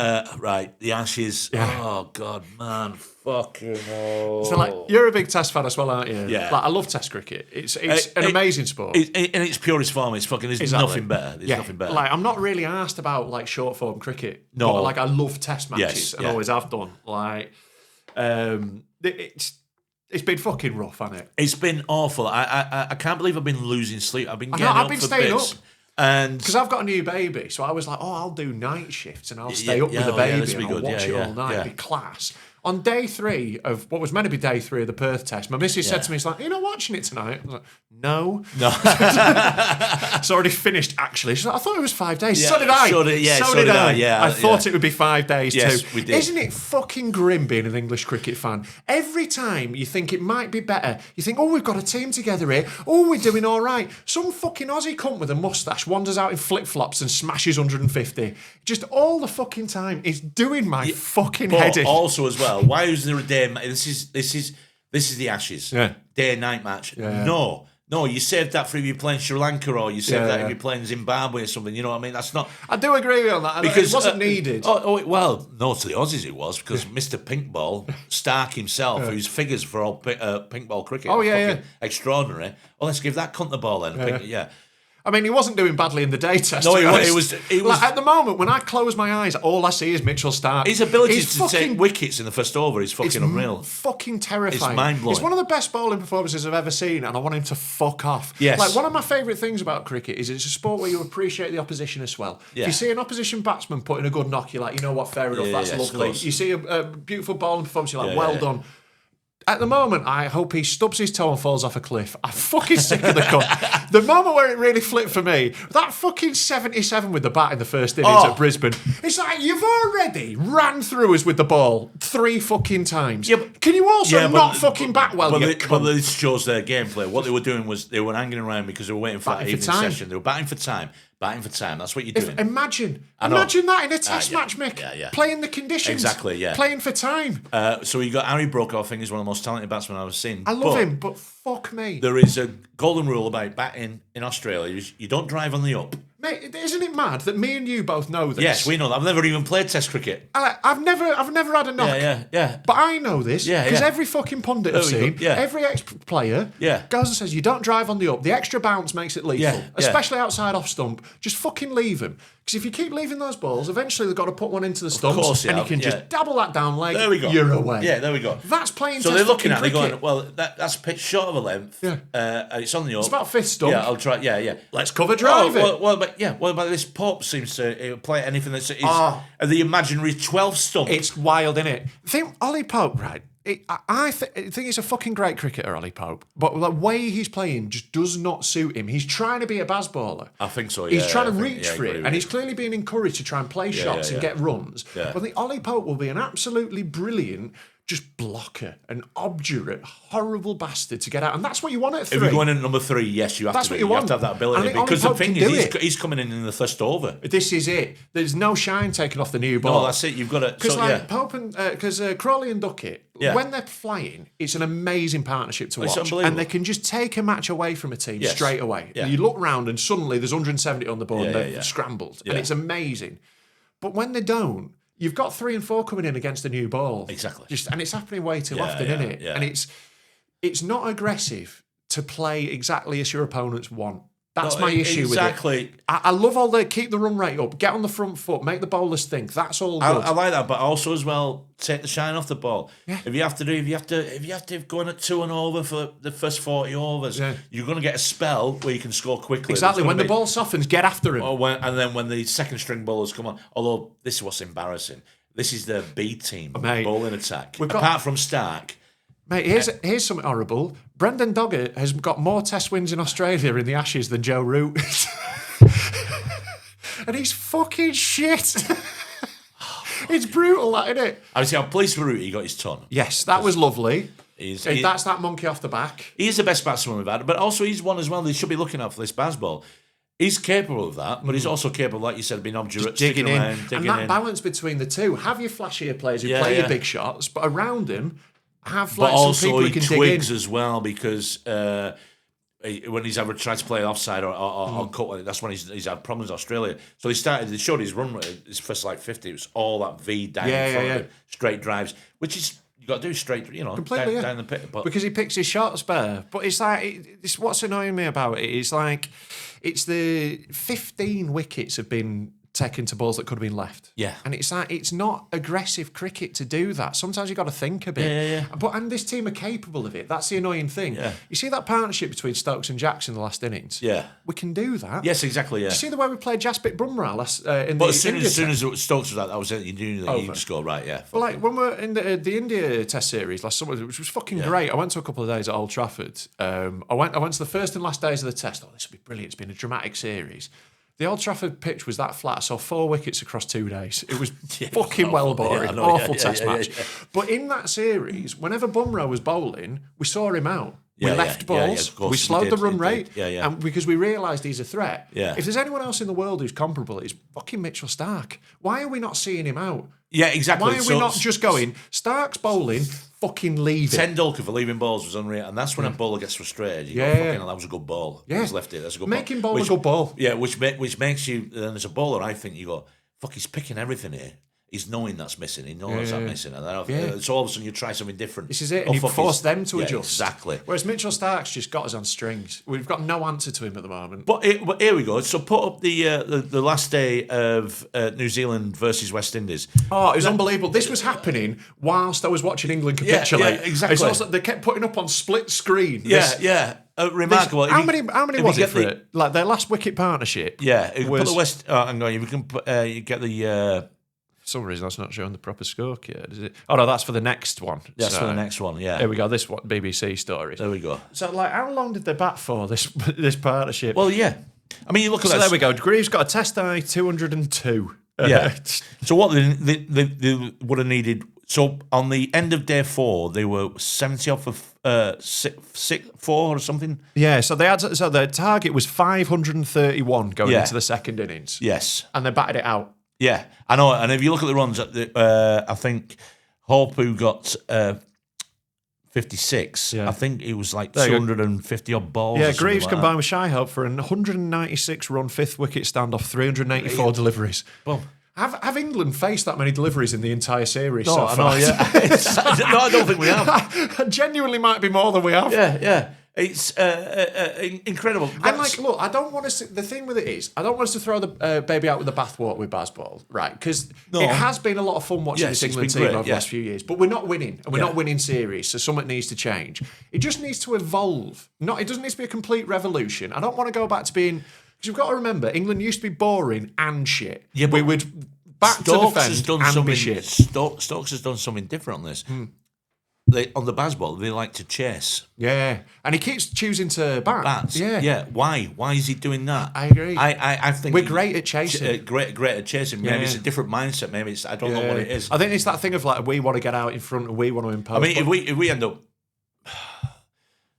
the Ashes. Yeah. Oh God, man. Fucking hell. So, like, you're a big Test fan as well, aren't you? Yeah. Like, I love Test cricket. It's an amazing sport. In its purest form, there's nothing better. There's nothing better. Like, I'm not really asked about, like, short form cricket. No. But, like, I love Test matches and always have done. Like, it's been fucking rough, hasn't it? It's been awful. I can't believe I've been losing sleep. I've been getting up for staying bits. up. And because I've got a new baby, so I was like, I'll do night shifts and I'll stay up with the baby and I'll watch it all night. It'd be class. On day 3 of what was meant to be day 3 of the Perth test, my missus said to me, "It's like, you're not watching it tonight?" I was like, No. It's already finished, actually. She's like, "I thought it was 5 days." Yeah, so did I. So did I. I thought it would be 5 days too. Yes, we did. Isn't it fucking grim being an English cricket fan? Every time you think it might be better, you think, we've got a team together here. We're doing all right. Some fucking Aussie cunt with a moustache wanders out in flip-flops and smashes 150. Just all the fucking time. It's doing my fucking head in. Also as well, why is there a day? This is the Ashes. Yeah. Day and night match. Yeah. No, you saved that for if you're playing Sri Lanka or you saved that if you're playing Zimbabwe or something. You know what I mean? That's not. I do agree with you on that. Because it wasn't needed. Well, no, to the Aussies it was because Mr. Pinkball, Stark himself, whose figures for all pinkball cricket, extraordinary. Well, let's give that cunt the ball then. I mean, he wasn't doing badly in the day test. No, it was like, at the moment, when I close my eyes, all I see is Mitchell Stark. His ability to take wickets in the first over is fucking unreal. Fucking terrifying. It's mind-blowing. It's one of the best bowling performances I've ever seen, and I want him to fuck off. Yes. Like, one of my favourite things about cricket is it's a sport where you appreciate the opposition as well. Yeah. If you see an opposition batsman put in a good knock, you're like, you know what, fair enough, that's lovely. You see a beautiful bowling performance, you're like, well done. At the moment, I hope he stubs his toe and falls off a cliff. I'm fucking sick of the cunt. The moment where it really flipped for me, that fucking 77 with the bat in the first innings at Brisbane. It's like, you've already ran through us with the ball 3 fucking times. Yeah, can you also not fucking bat well, But this shows their gameplay. What they were doing was they were hanging around because they were waiting for that evening session. They were batting for time. That's what you're doing. Imagine that in a test match, Mick. Yeah. Playing the conditions. Exactly, yeah. Playing for time. So you got Harry Brook, I think, is one of the most talented batsmen I've ever seen. I love him, but fuck me. There is a golden rule about batting in Australia. You don't drive on the up. Mate, isn't it mad that me and you both know this? Yes, we know that. I've never even played Test cricket. I've never had a knock. Yeah. But I know this because yeah. every fucking pundit I've seen, every ex-player goes and says, you don't drive on the up. The extra bounce makes it lethal, especially outside off stump. Just fucking leave him. Because if you keep leaving those balls, eventually they've got to put one into the stumps and you can just double that down leg. There we go. You're away. Yeah, there we go. That's playing So Test they're looking at it, cricket. they're going, well, that's pitch short of a length. Yeah. It's on the up. It's about fifth stump. Yeah, I'll try. Yeah. Let's cover drive it. Well, but this Pope seems to play anything that's the imaginary 12th stump. It's wild, isn't it? Think Ollie Pope, right? I think he's a fucking great cricketer, Ollie Pope. But the way he's playing just does not suit him. He's trying to be a Bazballer. I think so, He's trying to reach for it. And he's clearly being encouraged to try and play shots and get runs. Yeah. But I think Ollie Pope will be an absolutely brilliant just blocker, an obdurate, horrible bastard to get out. And that's what you want at 3. If you're going in at number 3, yes, you have That's to. what you want. Have to have that ability. And Because the Ollie Pope thing can do is, it. he's coming in the first over. This is it. There's no shine taken off the new ball. No, that's it. You've got to. Because Pope and because Crawley and Duckett, when they're flying, it's an amazing partnership to watch, and they can just take a match away from a team straight away. Yeah. You look round and suddenly there's 170 on the board and they've scrambled, and Yeah. it's amazing. But when they don't, you've got 3 and 4 coming in against a new ball. Exactly. And it's happening way too often, isn't it? Yeah. And it's not aggressive to play exactly as your opponents want. That's my issue with it. Exactly. I love all the keep the run rate up, get on the front foot, make the bowlers think. That's all good. I like that, but also as well, take the shine off the ball. Yeah. If you have to go in at 2 and over for the first 40 overs, you're going to get a spell where you can score quickly. Exactly. When the ball softens, get after him. And then when the second string bowlers come on, although this is what's embarrassing. This is the B team bowling attack. Apart from Stark. Mate, here's something horrible. Brendan Doggett has got more Test wins in Australia in the Ashes than Joe Root. And he's fucking shit. It's brutal, that, isn't it? I see. I'm pleased for Root. He got his ton. Yes, that was lovely. That's that monkey off the back. He's the best batsman we've had, but also he's one as well. They should be looking out for this Bazball. He's capable of that, but he's also capable, like you said, being obdurate, digging in. Around, and that balance between the two. Have your flashier players who play your big shots, but around him, have but some also people who he can dig in. twigs as well, because when he's ever tried to play offside or cut, that's when he's had problems in Australia. So they showed his run rate, his first 50, it was all that V down in front of it, straight drives, which is, you got to do straight, completely, down the pit. But because he picks his shots better. But it's like, it's what's annoying me about it. It's like, it's the 15 wickets have been taken to balls that could have been left. Yeah. And it's like, it's not aggressive cricket to do that. Sometimes you've got to think a bit. Yeah. And this team are capable of it. That's the annoying thing. Yeah. You see that partnership between Stokes and Jackson in the last innings? Yeah. We can do that. Yes, exactly, yeah. You see the way we played Jasprit Bumrah in But the as soon India as Stokes was that was it. You knew that you score, right, yeah. Well, like when we're in the India Test series last summer, which was fucking great. I went to a couple of days at Old Trafford. I went to the first and last days of the Test. Oh, this will be brilliant. It's been a dramatic series. The Old Trafford pitch was that flat. I saw 4 wickets across 2 days. It was fucking well boring. Awful Test match. But in that series, whenever Bumrah was bowling, we saw him out. We left balls. We slowed the run rate. And because we realised he's a threat. Yeah. If there's anyone else in the world who's comparable, it's fucking Mitchell Stark. Why are we not seeing him out? Yeah, exactly. Why are we not just going, Stark's bowling, fucking leave it? Tendulkar for leaving balls was unreal, and that's when a bowler gets frustrated. You go, fucking hell, that was a good ball. Yeah. He's left it. That's a good Make ball. him bowl a good ball. Yeah, which makes you, then as a bowler, I think you go, fuck, he's picking everything here. He's knowing that's missing. He knows that's missing. And so all of a sudden you try something different. This is it. And you force them to adjust. Exactly. Whereas Mitchell Stark's just got us on strings. We've got no answer to him at the moment. But here we go. So put up the last day of New Zealand versus West Indies. Oh, it was unbelievable. This was happening whilst I was watching England capitulate. Yeah, exactly. It's also, they kept putting up on split screen. Remarkable. How many was it for it? Like their last wicket partnership? Yeah. Put the West. Hang on. You can put. You get the. For some reason, that's not showing the proper scorecard, yet, is it? Oh, no, that's for the next one. That's for the next one, yeah. Here we go, this BBC story. There we go. So, like, how long did they bat for, this partnership? Well, yeah. I mean, you look at that. So, there we go. Greaves got a test eye, 202. Yeah. So, what they would have needed... So, on the end of day 4, they were 70 off of 4 or something? Yeah, so their target was 531 going into the second innings. Yes. And they batted it out. Yeah, I know. And if you look at the runs, I think Hopu got 56. Yeah. I think it was like There you go. 250 odd balls. Yeah, or something Greaves like combined with Shy-Hope for an 196-run fifth wicket standoff, 384 deliveries. Well, Have England faced that many deliveries in the entire series no, so I far? know, yeah. No, I don't think we have. Genuinely might be more than we have. Yeah. It's incredible. And look, I don't want us to, the thing with it is, I don't want us to throw the baby out with the bathwater with Bazball, right? Because it has been a lot of fun watching Yes, this it's England been team great, over the last few years, but we're not winning, and we're not winning series, so something needs to change. It just needs to evolve. It doesn't need to be a complete revolution. I don't want to go back to being, because you've got to remember, England used to be boring and shit. Yeah, but we would back Stokes to has defend done and something. be shit. Stokes has done something different on this. On the Bazball, they like to chase. Yeah, and he keeps choosing to bat. Bats. Yeah. Why? Why is he doing that? I agree. I think We're great at chasing. Great at chasing. Maybe it's a different mindset. Maybe it's I don't know what it is. I think it's that thing of like we want to get out in front and we want to impose. I mean, if we end up.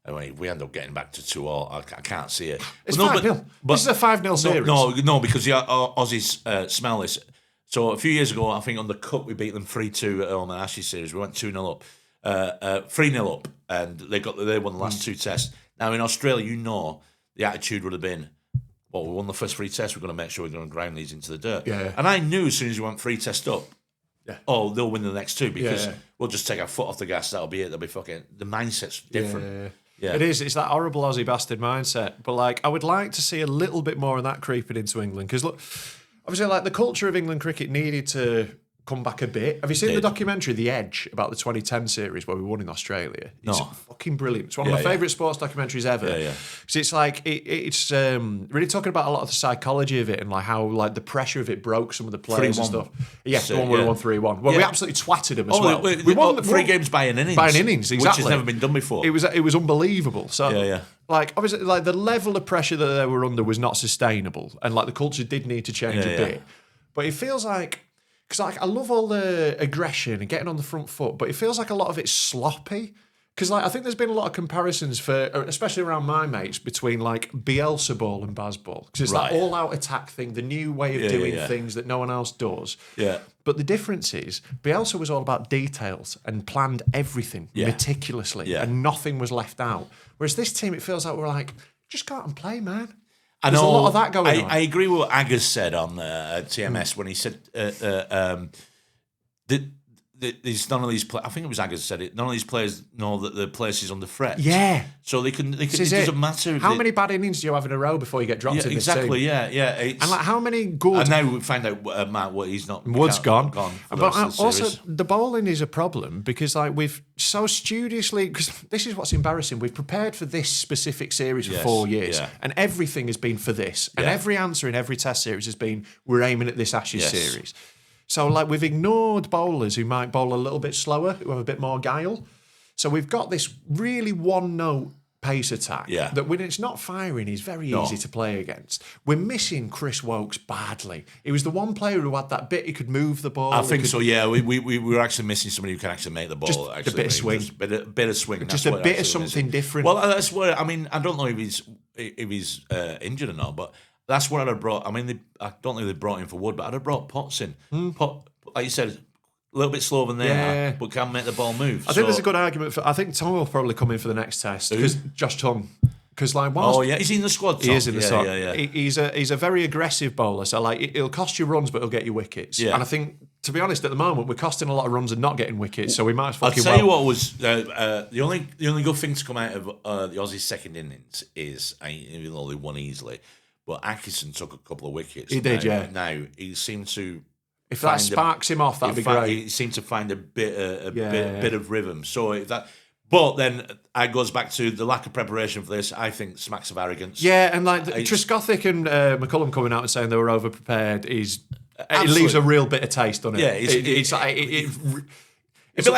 I mean, if we end up getting back to 2-2, I can't see it. It's No, 5-0. This is a 5-0 series. No, because the Aussies smell this. So a few years ago, I think on the Cup, we beat them 3-2 at home in the Ashes series. We went 2-0 up. 3-0 up, and they won the last 2 tests. Now in Australia, the attitude would have been, well, we won the first 3 tests, we're going to make sure we're going to grind these into the dirt. Yeah. And I knew as soon as we went 3 tests up, they'll win the next 2 because we'll just take our foot off the gas. That'll be it. They'll be fucking. The mindset's different. Yeah. It is. It's that horrible Aussie bastard mindset. But I would like to see a little bit more of that creeping into England because look, obviously, the culture of England cricket needed to come back a bit. Have you seen the documentary The Edge about the 2010 series where we won in Australia? It's fucking brilliant. It's one of my favourite sports documentaries ever. Because it's it's really talking about a lot of the psychology of it and how the pressure of it broke some of the players 3-1. and stuff. Yeah, the one where we won 3-1. Well, we absolutely twatted them as well. We won 3 games by an innings. By an innings, exactly. Which has never been done before. It was unbelievable. So obviously, the level of pressure that they were under was not sustainable, and the culture did need to change a bit. But it feels like. Because I love all the aggression and getting on the front foot, but it feels like a lot of it's sloppy. Because I think there's been a lot of comparisons especially around my mates, between Bielsa ball and Bazball. Because it's that all-out attack thing, the new way of doing things that no one else does. Yeah. But the difference is, Bielsa was all about details and planned everything meticulously, and nothing was left out. Whereas this team, it feels like we're just go out and play, man. There's a lot of that going on. I agree with what Aggers said on TMS when he said there's none of these. I think it was Aggers said it. None of these players know that the place is under threat. Yeah, so they can. It doesn't matter. How many bad innings do you have in a row before you get dropped in this team? Exactly. Yeah. And how many good? And now we find out Matt what he's not. Wood's gone. For the but rest of the also series. the bowling is a problem because we've so studiously, because this is what's embarrassing. We've prepared for this specific series for 4 years, and everything has been for this, and every answer in every Test series has been we're aiming at this Ashes series. So we've ignored bowlers who might bowl a little bit slower, who have a bit more guile. So we've got this really one-note pace attack that when it's not firing is very easy to play against. We're missing Chris Wokes badly. He was the one player who had that bit, he could move the ball. I think so, yeah. We were actually missing somebody who can actually make the ball. Just actually, a bit of swing. Just a bit of swing. Just a bit of something different. Well, that's what, I mean, I don't know if he's injured or not, but that's what I'd have brought. I mean, I don't think they brought him for Wood, but I'd have brought Potts in. Pot, like you said, a little bit slower than they are, but can make the ball move. I think there's a good argument for. I think Tom will probably come in for the next Test because Josh Tongue. Because is he in the squad? Tom? He is in the squad. He's a very aggressive bowler. So he'll cost you runs, but he'll get you wickets. Yeah. And I think, to be honest, at the moment we're costing a lot of runs and not getting wickets. So we might. I'll tell you what was the only good thing to come out of the Aussies' second innings is, even though they won easily, but Atkinson took a couple of wickets. He did, yeah. Now he seemed to. If that sparks him off, that'd be great. He seemed to find a bit of rhythm. So if that. But then it goes back to the lack of preparation for this. I think smacks of arrogance. Yeah, and Trescothic and McCullum coming out and saying they were over prepared it leaves a real bitter taste, doesn't it? Yeah, it's like so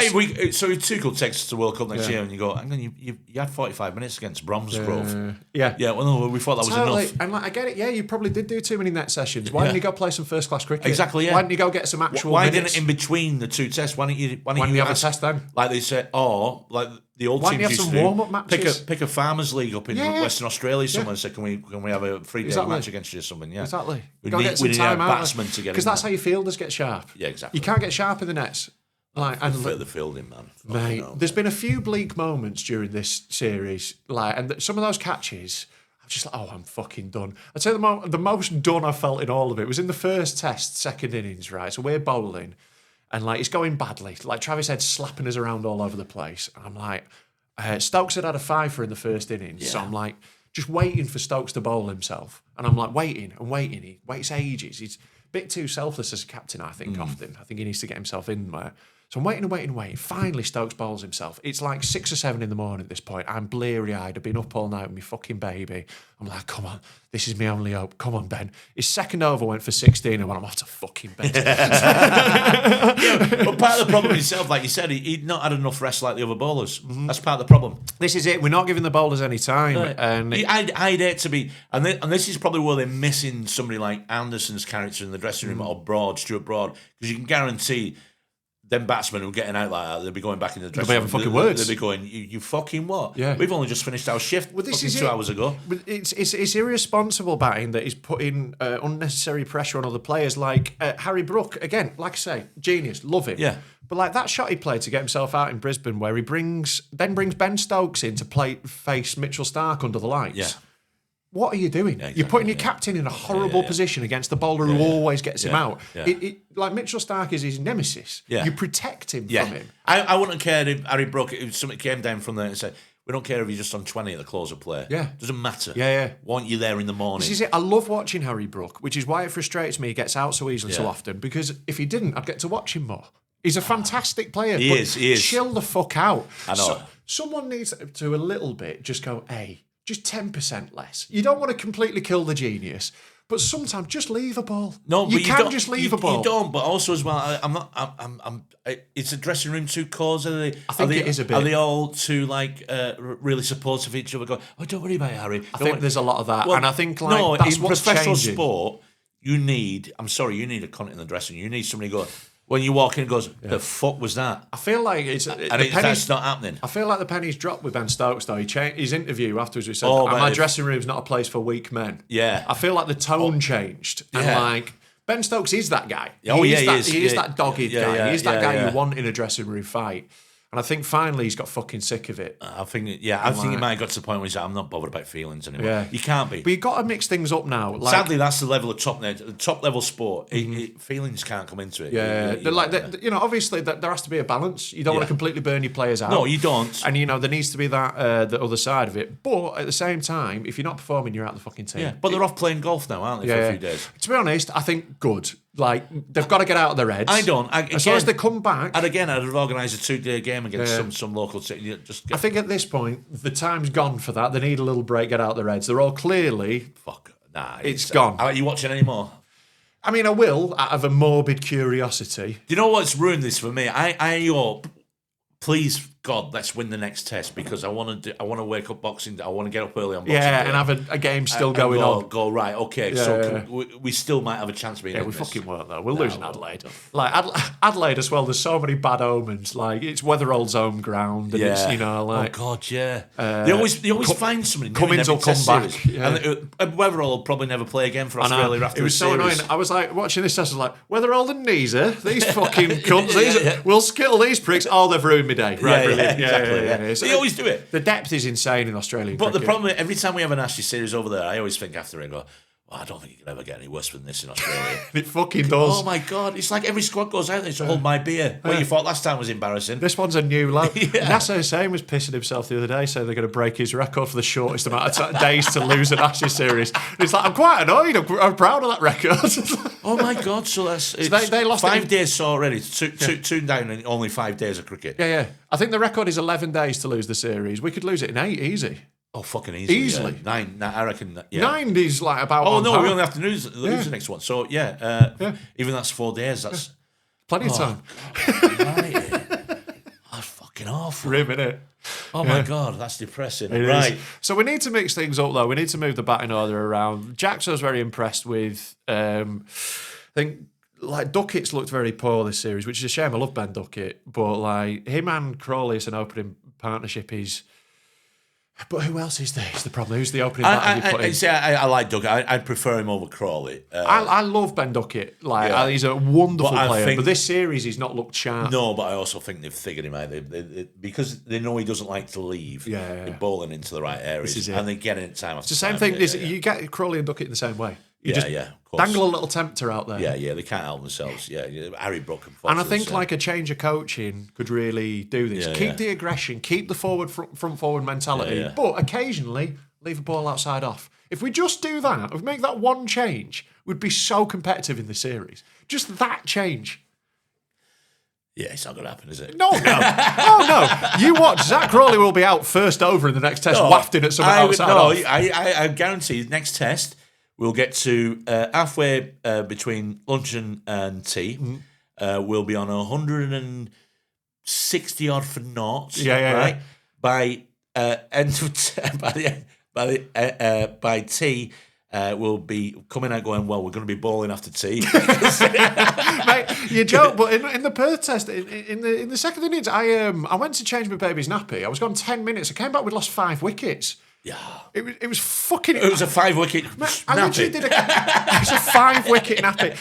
if Tuchel takes us to World Cup next year and you go, hang on, you had 45 minutes against Bromsgrove. Yeah. Well, no, we thought that was enough. And I get it. Yeah, you probably did do too many net sessions. Why didn't you go play some first class cricket? Exactly. Yeah. Why didn't you go get some actual? Why minutes? didn't in between the 2 tests? Why didn't you have a test then? Like they said, like the old teams used to do. Why didn't you have some warm up matches? Pick a farmers league up in Western Australia. Someone said, can we have a 3-day match against you or something? Yeah, exactly. We need a batsman to get. Because that's how your fielders get sharp. Yeah, exactly. You can't get sharp in the nets. Like, and the fielding, man. Mate, there's been a few bleak moments during this series, and some of those catches, I'm just like, oh, I'm fucking done. I'd say the most done I felt in all of it was in the first test, second innings, right? So we're bowling, and like it's going badly. Like Travis Head's slapping us around all over the place, and I'm like, Stokes had a fiver in the first innings, so I'm like just waiting for Stokes to bowl himself, and I'm like waiting and waiting. He waits ages. He's a bit too selfless as a captain, I think. Often, I think he needs to get himself in there. So I'm waiting and waiting and waiting. Finally, Stokes bowls himself. It's like 6 or 7 in the morning at this point. I'm bleary-eyed. I've been up all night with my fucking baby. I'm like, come on, this is my only hope. Come on, Ben. His second over went for 16 and I'm off to fucking bed. But part of the problem himself, like you said, he'd not had enough rest like the other bowlers. That's part of the problem. This is it. We're not giving the bowlers any time. Right. And I'd hate to be, and this is probably where they're missing somebody like Anderson's character in the dressing room, or Stuart Broad, because you can guarantee them batsmen who are getting out like that, they'll be going back in the dressing room. They'll be having fucking words. They'll be going, you fucking what? Yeah. We've only just finished our shift this is 2 hours ago. But it's irresponsible batting that is putting unnecessary pressure on other players. Like Harry Brook, again, like I say, genius, love him. Yeah. But like that shot he played to get himself out in Brisbane, where he brings Ben Stokes in to face Mitchell Starc under the lights. Yeah. What are you doing? Yeah, exactly, You're putting your captain in a horrible position against the bowler who always gets him out. Yeah. Like Mitchell Starc is his nemesis. Yeah. You protect him from him. I wouldn't care if Harry Brook, if something came down from there and said, we don't care if you're just on 20 at the close of play. Yeah. Doesn't matter. Yeah. Want you there in the morning. This is it. I love watching Harry Brook, which is why it frustrates me he gets out so easily so often, because if he didn't, I'd get to watch him more. He's a fantastic player. He is. Chill the fuck out. I know. Someone needs to a little bit just go, hey, just 10% less. You don't want to completely kill the genius, but sometimes just leave a ball. No, but you can just leave a ball. You don't, but also as well, I'm not. It's a dressing room too close. I think it is a bit. Are they all too really supportive of each other? Going, oh, don't worry about it, Harry. I think there's a lot of that, and I think that's in what's professional changing. Sport, you need. I'm sorry, you need a cunt in the dressing room. You need somebody go. When you walk in, and goes, the fuck was that? I feel like that's not happening. I feel like the penny's dropped with Ben Stokes, though. He changed his interview afterwards. He said, my dressing room's not a place for weak men. Yeah. I feel like the tone changed. And like, Ben Stokes is that guy. He is. He is that dogged guy. He's that guy you want in a dressing room fight. And I think finally he's got fucking sick of it. I think he might have got to the point where he's like, I'm not bothered about feelings anymore. Yeah. You can't be. But you've got to mix things up now. Like, sadly, that's the level of top level sport. Feelings can't come into it. Yeah. Obviously there has to be a balance. You don't want to completely burn your players out. No, you don't. And, there needs to be that the other side of it. But at the same time, if you're not performing, you're out the fucking team. Yeah, but they're off playing golf now, aren't they, for a few days? To be honest, I think good. Like, they've got to get out of their heads. I don't. As long as they come back. And again, I'd have organised a 2-day game against some local team. I think at this point, the time's gone for that. They need a little break, get out of their heads. They're all clearly... Fuck. Nah. It's gone. Are you watching anymore? I mean, I will, out of a morbid curiosity. Do you know what's ruined this for me? I hope, please, God, let's win the next test, because I want to wake up Boxing Day. I want to get up early on Boxing Day. And have a game still going on. Go right, okay. We still might have a chance of being. Yeah, we fucking won't though. We'll lose in Adelaide. Like Adelaide as well. There's so many bad omens. Like it's Weatherall's home ground, and it's oh God, yeah. They always find somebody. Cummins will come back, and Weatherall will probably never play again for Australia after. It was so annoying. I was like watching this test. I was like, Weatherall and Neeser, these fucking cunts. We'll skittle these pricks. Oh, they've ruined my day. Right, brilliant. Exactly. So they always do it. The depth is insane in Australia. But the problem, every time we have an Ashes series over there, I always think after it, I go, well, I don't think you can ever get any worse than this in Australia. It fucking does. Oh my God. It's like every squad goes out there to hold my beer. What you thought last time was embarrassing. This one's a new lad. Nasser Hussain was pissing himself the other day, saying they're going to break his record for the shortest amount of days to lose an Ashes series. And it's like, I'm quite annoyed. I'm proud of that record. Oh my God. So that's they lost 5 days already. Two down in only 5 days of cricket. Yeah. I think the record is 11 days to lose the series. We could lose it in 8 easy. Oh, fucking easily. Yeah. 9, I reckon. Yeah. 9 is like about. Oh, no, we only have to lose the next one. So, even that's 4 days. That's plenty of time. That's fucking awful. Grim, innit? Oh, my God, that's depressing. It right. Is. So, we need to mix things up, though. We need to move the batting order around. Jackson was very impressed with, I think, like Duckett's looked very poor this series, which is a shame. I love Ben Duckett, but like him and Crawley as an opening partnership is. But who else is there? Is the problem? Who's the opening batter you put in? I like Duckett. I prefer him over Crawley. I love Ben Duckett. He's a wonderful player. But this series, he's not looked sharp. No, but I also think they've figured him out. Because they know he doesn't like to leave. They're bowling into the right areas, and they're getting it time after time. It's the same thing. You get Crawley and Duckett in the same way. You just of course. dangle a little tempter out there. Yeah, they can't help themselves. Yeah, Harry Brook and Fox. And I think a change of coaching could really do this. Keep the aggression, keep the front forward mentality, but occasionally leave a ball outside off. If we just do that, if we make that one change, we'd be so competitive in the series. Just that change. Yeah, it's not going to happen, is it? No. Oh, no. You watch. Zach Crawley will be out first over in the next test, wafting at someone outside off. I guarantee next test, we'll get to halfway between lunch and tea. We'll be on 160 odd for knots. Right. By end of by tea. We'll be coming out going, well, we're going to be bowling after tea. Mate, you joke, but in the Perth test, in the second innings, I went to change my baby's nappy. I was gone 10 minutes. I came back, we'd lost 5 wickets. Yeah. It was fucking... It was a 5-wicket nappy. I literally did it was a 5-wicket nappy.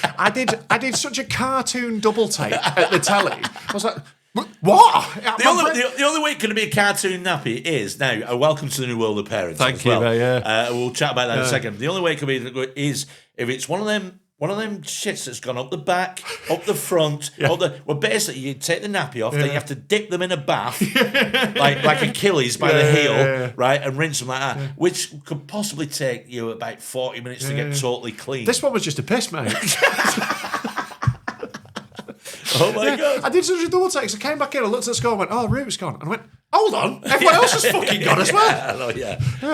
I did such a cartoon double take at the telly. I was like... What? The only way it can be a cartoon nappy is now. Welcome to the new world of parents. Thank you, mate, we'll chat about that in a second. The only way it can be is if it's one of them shits that's gone up the back, up the front, well, basically you take the nappy off, then you have to dip them in a bath, like Achilles by the heel, right, and rinse them like that, which could possibly take you about 40 minutes to get totally clean. This one was just a piss, mate. Oh my God. I did such a double take. So I came back in, I looked at the score and went, oh, Root's gone. And I went, hold on, everyone else has fucking gone as well.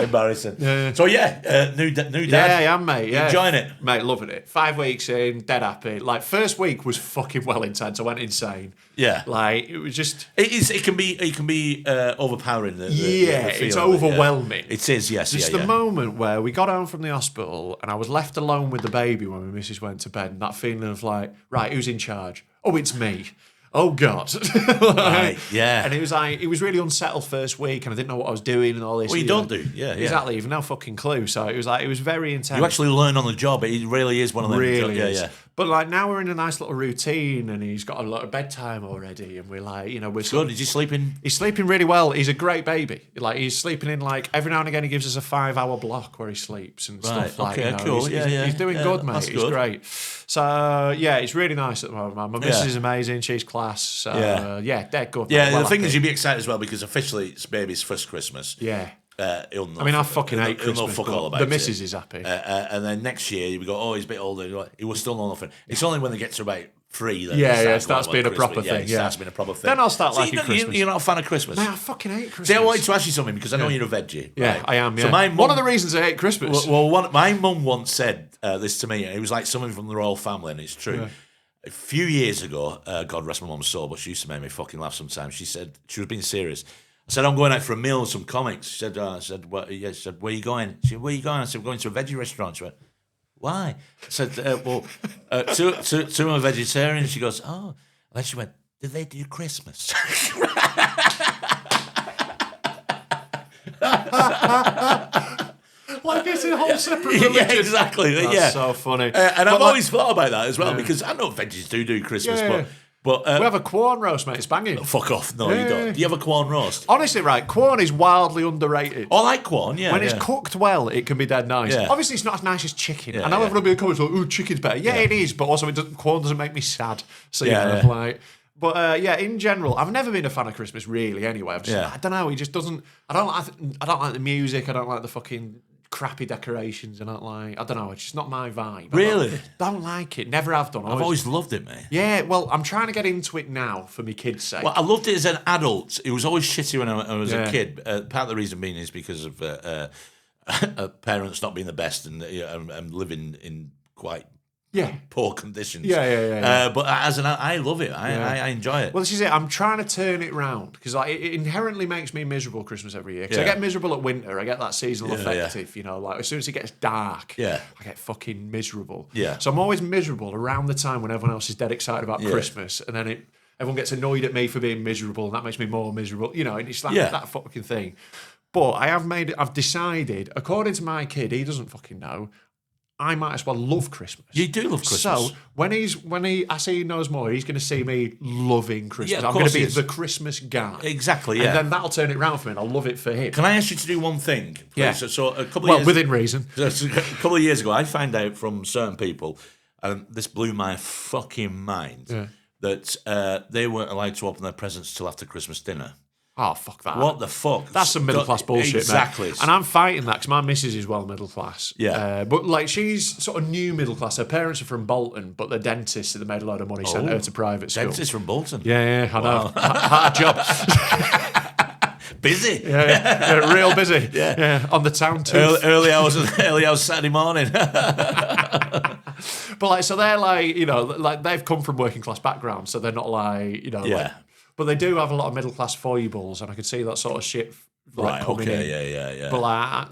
Embarrassing. So new dad. Yeah, I am, mate. Yeah. Enjoying it. Mate, loving it. 5 weeks in, dead happy. First week was fucking well intense. I went insane. Yeah. It was just... It can be overpowering. The it's overwhelming. It is, yes. It's the moment where we got home from the hospital and I was left alone with the baby when my missus went to bed, and that feeling of right, who's in charge? Oh, it's me. Oh God! Right, yeah. And it was really unsettled first week, and I didn't know what I was doing and all this. Well, you don't do, yeah, exactly. You've no fucking clue. So it was very intense. You actually learn on the job. It really is one of them. Really is. Yeah. But now we're in a nice little routine, and he's got a lot of bedtime already, and we're we're good. Is he sleeping? He's sleeping really well. He's a great baby. He's sleeping in every now and again. He gives us a 5-hour block where he sleeps and stuff like that. Okay, cool. He's doing good, mate. He's great. So it's really nice at the moment, man. My missus is amazing. She's class. So, they're good. Yeah, the thing is, you'd be excited as well because officially it's baby's first Christmas. Yeah. I fucking hate Christmas. He'll know fuck all about the missus is happy. And then next year we go, oh, he's a bit older. He will still know nothing. It's only when they get to about 3 that it starts being a proper thing. It starts being a proper thing. Then I'll start liking Christmas. You're not a fan of Christmas? Man, I fucking hate Christmas. See, I wanted to ask you something because I know you're a veggie. Yeah, right? I am. Yeah. So my mum, one of the reasons I hate Christmas. My mum once said this to me, and it was like something from the royal family, and it's true. Yeah. A few years ago, God rest my mum's soul, but she used to make me fucking laugh sometimes. She said, she was being serious. I said, I'm going out for a meal with some comics. She said, I said, where are you going? She said, where are you going? I said, we're going to a veggie restaurant. She went, why? I said, two are vegetarian. She goes, oh. And then she went, did they do Christmas? It's a whole separate religion. Yeah, exactly. That's so funny. And I've always thought about that as well because I know veggies do Christmas, but we have a corn roast, mate. It's banging. Fuck off. No, you don't. Do you have a corn roast? Honestly, right, corn is wildly underrated. I like corn, yeah. When it's cooked well, it can be dead nice. Yeah. Obviously, it's not as nice as chicken. I know everybody comments like, oh, chicken's better. Yeah, it is, but also corn doesn't make me sad. So, But in general, I've never been a fan of Christmas, really, anyway. I don't know, it just doesn't... I don't like the music, I don't like the fucking... crappy decorations, and I don't know, it's just not my vibe. Really? Don't like it, never have done. I've always loved it, mate. Yeah, well, I'm trying to get into it now for my kids' sake. Well, I loved it as an adult. It was always shitty when I was a kid. Part of the reason being is because of parents not being the best and living in quite poor conditions. But as an I love it. I enjoy it. Well, this is it. I'm trying to turn it round because it inherently makes me miserable Christmas every year. Because I get miserable at winter. I get that seasonal affective. As soon as it gets dark, I get fucking miserable. Yeah. So I'm always miserable around the time when everyone else is dead excited about Christmas, and then everyone gets annoyed at me for being miserable, and that makes me more miserable. And it's like that fucking thing. But I've decided, according to my kid, he doesn't fucking know, I might as well love Christmas. You do love Christmas. So when I see he knows more, he's going to see me loving Christmas. Yeah, of I'm going course to be he is. the Christmas guy. Exactly, yeah. And then that'll turn it round for me and I'll love it for him. Can I ask you to do one thing? Please? Yeah. So a couple of Well, years... within reason. A couple of years ago, I found out from certain people, and this blew my fucking mind, that they weren't allowed to open their presents till after Christmas dinner. Oh, fuck that. What the fuck? That's some middle class bullshit, exactly. mate. And I'm fighting that because my missus is well middle class. Yeah. But like she's sort of new middle class. Her parents are from Bolton, but they're dentists and they made a lot of money, sent her to private school. Dentist from Bolton. Yeah, I know. Hard job. Busy. Yeah, real busy. Yeah. On the town too. Early hours Saturday morning. But like, so they're like, like they've come from working class backgrounds, so they're not like, like, but they do have a lot of middle class foibles, and I could see that sort of shit coming in. Yeah. But like,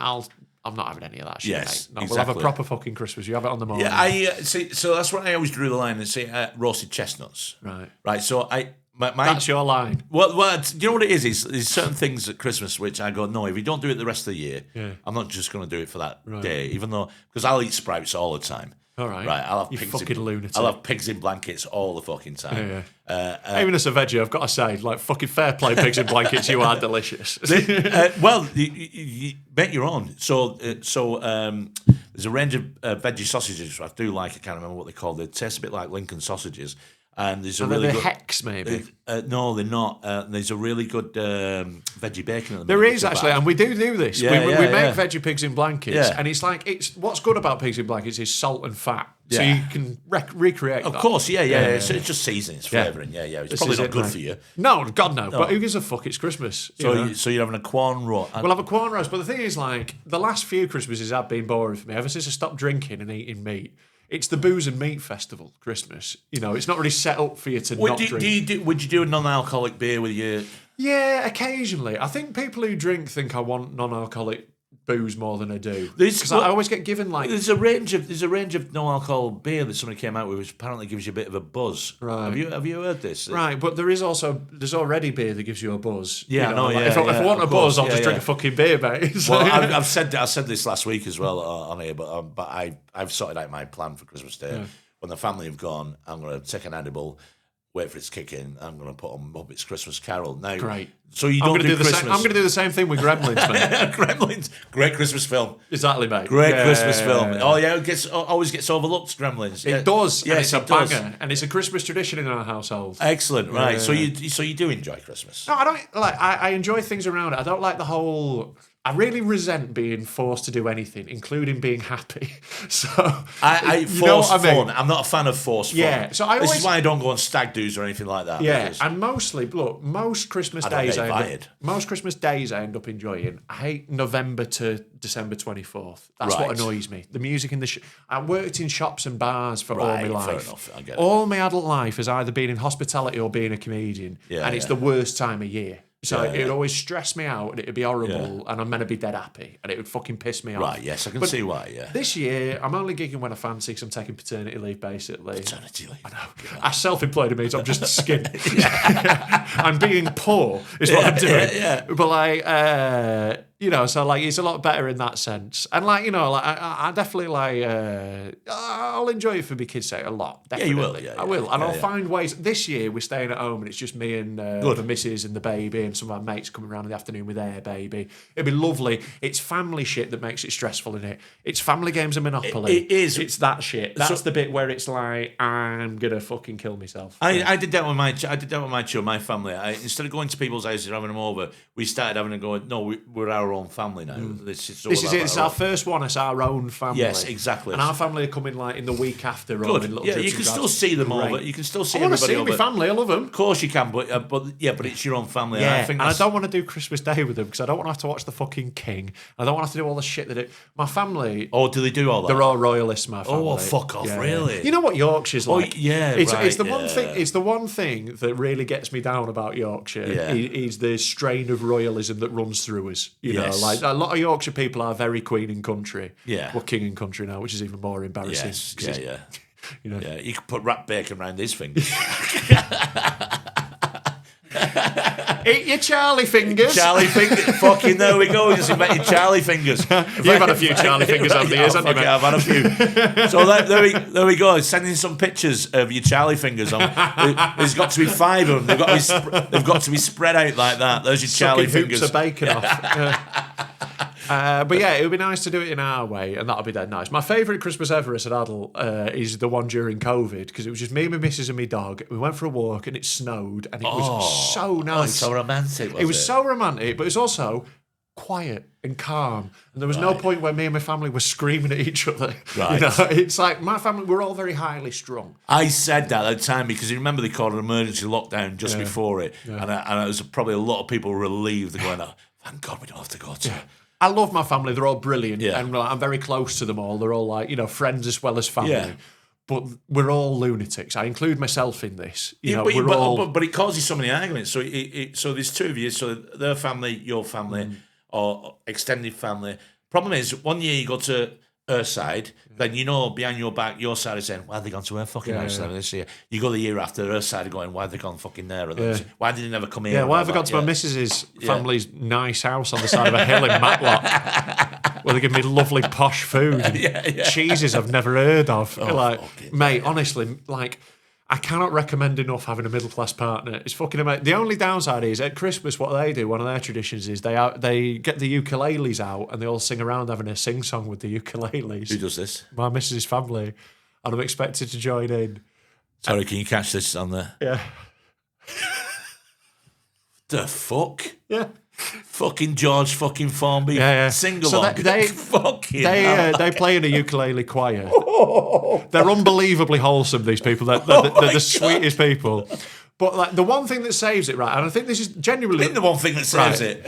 I'm not having any of that shit. Yes, mate. No, exactly. We'll have a proper fucking Christmas. You have it on the morning. Yeah, I see. So that's what I always drew the line and say roasted chestnuts. Right. So my that's your line. Well, do you know what it is? There's certain things at Christmas which I go, no, if you don't do it the rest of the year, I'm not just going to do it for that day, even though, because I'll eat sprouts all the time. All right. I'll have you pigs fucking lunatic. I'll have pigs in blankets all the fucking time. Even as a veggie, I've got to say, like, fucking fair play, pigs in blankets, you are delicious. Well, you make your own. So there's a range of veggie sausages I do like. I can't remember what they're called. They taste a bit like Lincoln sausages. And there's a really they're good Hex, maybe. No, they're not. There's a really good veggie bacon at the There minute. is actually, and we do this. we make veggie pigs in blankets, and it's like what's good about pigs in blankets is salt and fat, so you can recreate. Of that. course, yeah. So it's just seasoning, it's flavouring. Yeah. It's probably not good for you. No, God no. But who gives a fuck? It's Christmas. So you're having a corn roast. We'll have a corn roast, but the thing is, like, the last few Christmases have been boring for me ever since I stopped drinking and eating meat. It's the booze and meat festival, Christmas. It's not really set up for you to not drink. Would you do a non-alcoholic beer with your... Yeah, occasionally. I think people who drink think I want non-alcoholic booze more than I do. Because I always get given like... There's a range of no-alcohol beer that somebody came out with which apparently gives you a bit of a buzz. Right. Have you heard this? Right, but there's already beer that gives you a buzz. Yeah, If I want a buzz, I'll just drink a fucking beer, mate. Well, I said this last week as well on here, but I've sorted out my plan for Christmas Day. Yeah. When the family have gone, I'm going to take an edible, wait for it to kick in. I'm going to put on Muppets Christmas Carol. Now, great. So you don't do Christmas. I'm going to do the same thing with Gremlins, mate. Gremlins, great Christmas film. Exactly, mate. Great Christmas film. Oh yeah, it always gets overlooked. Gremlins. It does. Yes, and it's a banger, and it's a Christmas tradition in our household. Excellent. Right. So you do enjoy Christmas. No, I don't like. I enjoy things around it. I don't like the whole. I really resent being forced to do anything, including being happy. So I force fun. I'm not a fan of forced fun. Yeah. So this is why I don't go on stag do's or anything like that. Yeah. And most Christmas days I end up enjoying. I hate November to December 24th. That's what annoys me. The music in the I worked in shops and bars for all my life. Fair enough. I get it. All my adult life has either been in hospitality or being a comedian. Yeah, and it's the worst time of year. So it would always stress me out and it would be horrible and I'm meant to be dead happy and it would fucking piss me off. Right, yes, I can see why, yeah. This year, I'm only gigging when I fancy because I'm taking paternity leave, basically. Paternity leave? I know. I self-employed, it means I'm just skint. I'm being poor is what I'm doing. Yeah. But like, so like it's a lot better in that sense. And like, I definitely like, I'll enjoy it for my kids' sake a lot. Definitely. Yeah, you will. Yeah, I will. And I'll find ways. This year, we're staying at home and it's just me and the missus and the baby and some of our mates coming around in the afternoon with their baby. It'd be lovely. It's family shit that makes it stressful, in it. It's family games and Monopoly. It is. It's that shit. That's the bit where it's like, I'm gonna fucking kill myself. I did that with my children, my family. Instead of going to people's houses and having them over, we started having to go. No, we're our own family now. This is it. It's our first one. It's our own family. Yes, exactly. And our family are coming like in the week after. Good. Yeah, you can still see them over. You can still see I everybody want to see my family. I love them. Of course you can, but it's your own family. Yeah, and I don't want to do Christmas Day with them because I don't want to have to watch the fucking King. I don't want to have to do all the shit that my family. Oh, do they do all that? They're all royalists, my family. Oh, fuck off! Really? You know what Yorkshire's like? It's the one thing. It's the one thing that really gets me down about Yorkshire. Yeah. Is the strain of royalism that runs through us. You know, like a lot of Yorkshire people are very Queen in country. Yeah. Well, King in country now, which is even more embarrassing. Yes. Yeah. You know. Yeah, you could put rat bacon around his fingers. Eat your Charlie fingers. Charlie fingers. Fucking there we go. We just invented Charlie fingers. You've had a few Charlie fingers over the years, haven't you, mate? I've had a few. So there we go. Sending some pictures of your Charlie fingers. There's got to be 5 of them. They've got to be spread out like that. There's your Charlie fingers. Hoops of bacon off. But yeah, it would be nice to do it in our way, and that'll be dead nice. My favourite Christmas ever as an adult is the one during COVID, because it was just me, my missus, and my dog. We went for a walk, and it snowed, and it was so nice. So romantic. It was so romantic, but it was also quiet and calm, and there was no point where me and my family were screaming at each other. Right. You know, it's like my family, we're all very highly strung. I said that at the time because you remember they called an emergency lockdown just before it, and it was probably a lot of people relieved. They're going, oh, thank God we don't have to go to. I love my family. They're all brilliant, and I'm very close to them all. They're all like, friends as well as family. Yeah. But we're all lunatics. I include myself in this. But it causes so many arguments. So so there's 2 of you. So their family, your family, or extended family. Problem is, one year you go to her side, then behind your back, your side is saying, why have they gone to her fucking house this year? You go the year after, her side are going, why have they gone fucking there? Why did they never come here? Yeah, why have they gone to my missus's family's nice house on the side of a hill in Matlock, where they give me lovely posh food, cheeses I've never heard of. Mate, honestly, I cannot recommend enough having a middle-class partner. It's fucking amazing. The only downside is, at Christmas, what they do, one of their traditions is they get the ukuleles out and they all sing around having a sing-song with the ukuleles. Who does this? My missus' family. And I'm expected to join in. Sorry, can you catch this on the... Yeah. The fuck? Yeah. Fucking George fucking Formby single so they play in a ukulele choir. They're unbelievably wholesome, these people. They're the sweetest people. But the one thing that saves it, right, and I think this is genuinely the one thing that saves it.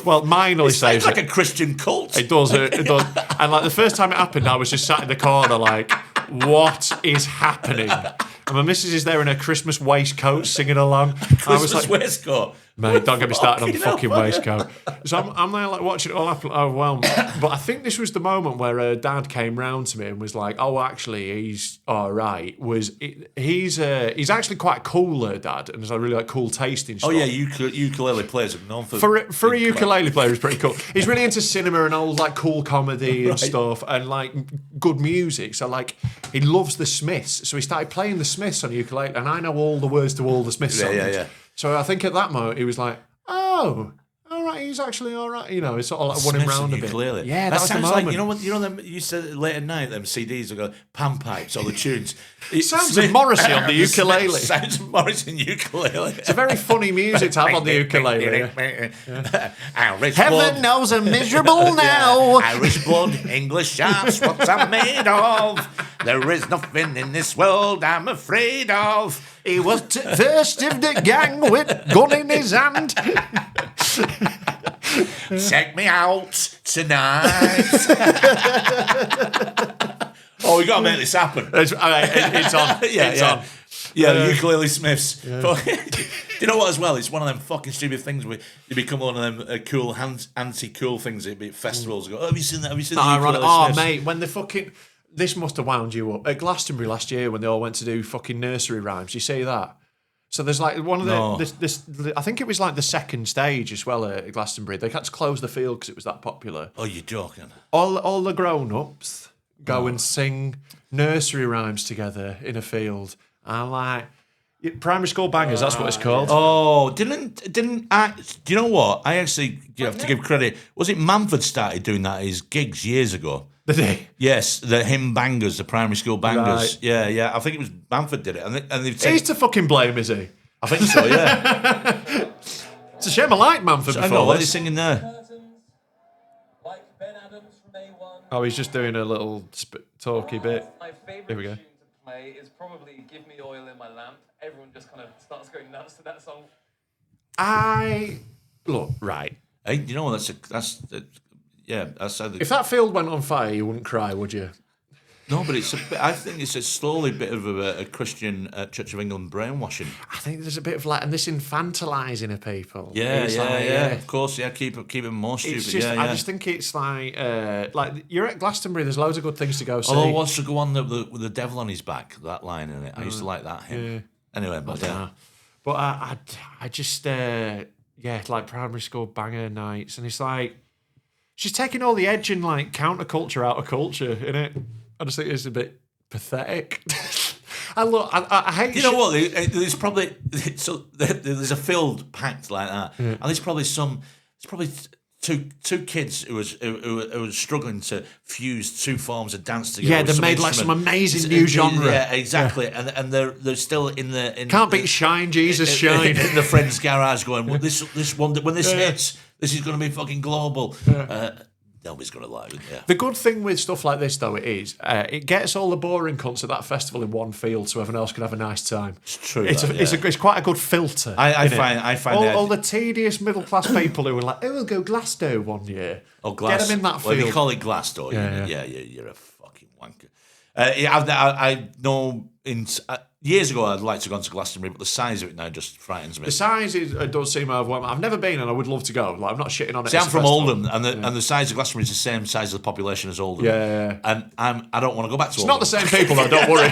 Well, mine only saves like it. A Christian cult. It does. And the first time it happened, I was just sat in the corner like, what is happening? And my missus is there in her Christmas waistcoat singing along. Christmas waistcoat? Mate, don't get me started on the fucking waistcoat. So I'm there like watching it all happen, overwhelmed. But I think this was the moment where her dad came round to me and was like, oh, actually, he's all right. He's actually quite cool, her dad, and has a really cool taste in stuff. Oh, yeah, ukulele players are known for a ukulele player, he's pretty cool. He's really into cinema and old cool comedy and stuff, and good music. So he loves the Smiths. So he started playing the Smiths on ukulele, and I know all the words to all the Smiths songs. Yeah. So I think at that moment he was like, oh, all right, he's actually all right. It's sort of running around a bit. Ukulele. Yeah, that sounds like them you said late at night, them CDs will go pan pipes, all the tunes. It sounds of Morrissey on the ukulele. Sounds of Morrissey on ukulele. It's a very funny music to have on the ukulele. Irish Heaven blood. knows I'm miserable now. Irish blood, English sharps, what I'm made of. There is nothing in this world I'm afraid of. He was first of the gang with gun in his hand. Take me out tonight. Oh, we got to make this happen. It's on. It's on. Yeah, the ukulele Smiths. Yeah. Do you know what as well? It's one of them fucking stupid things where you become one of them cool, anti-cool things at festivals. Go, have you seen that? Have you seen that? Ukulele Smiths? Mate, when the fucking... This must have wound you up. At Glastonbury last year when they all went to do fucking nursery rhymes, you see that? So there's one of the... I think it was the second stage as well at Glastonbury. They had to close the field because it was that popular. Oh, you're joking. All the grown-ups go and sing nursery rhymes together in a field. I'm primary school bangers, that's what it's called. Oh, didn't I, do you know what? I actually have to give credit. Was it Manford started doing that at his gigs years ago? Did he? Yes, the hymn bangers, the primary school bangers. Right. Yeah. I think it was Manford did it. And he's to fucking blame, is he? I think so, yeah. It's a shame I liked Manford before. I know, what are they singing there? Oh, he's just doing a little talky bit. My favourite Here we go. tune to play is probably Give Me Oil in My Lamp. Everyone just kind of starts going nuts to that song. Look, right. Hey, you know what? That's if that field went on fire, you wouldn't cry, would you? No, but I think it's a slowly bit of a Christian Church of England brainwashing. I think there's a bit of and this infantilising of people. Yeah, of course, yeah. Keep them more stupid. I just think it's like you're at Glastonbury. There's loads of good things to go see. Although wants to go on with the devil on his back. That line in it, I used to like that hymn. Yeah. Anyway, but yeah. But I just like primary school banger nights, and it's like she's taking all the edge and like counterculture out of culture, innit? I just think it's a bit pathetic. I hate. You know what? There's probably there's a field packed like that, and there's probably two kids who was struggling to fuse two forms of dance together. Yeah, they made like some amazing new genre. Yeah, exactly. And they're still in Can't beat Shine, Jesus Shine. in the friend's garage going, well, this one when this hits, this is going to be fucking global. Nobody's going to like it. Yeah. The good thing with stuff like this, though, it gets all the boring cunts at that festival in one field, so everyone else can have a nice time. It's true. It's quite a good filter. I find all the tedious middle class people who are like, "Oh, we'll go Glasgow one year." Oh, Glass. Get them in that field. Well, you call it Glasgow. Yeah. You're a fucking wanker. I know years ago I'd like to go into Glastonbury, but the size of it now just frightens me. The size does seem overwhelming. I've never been, and I would love to go. Like, I'm not shitting on it. See, I'm from Oldham, and the size of Glastonbury is the same size of the population as Oldham. Yeah. And I don't want to go back to It's Oldham. not the same people, though. Don't worry.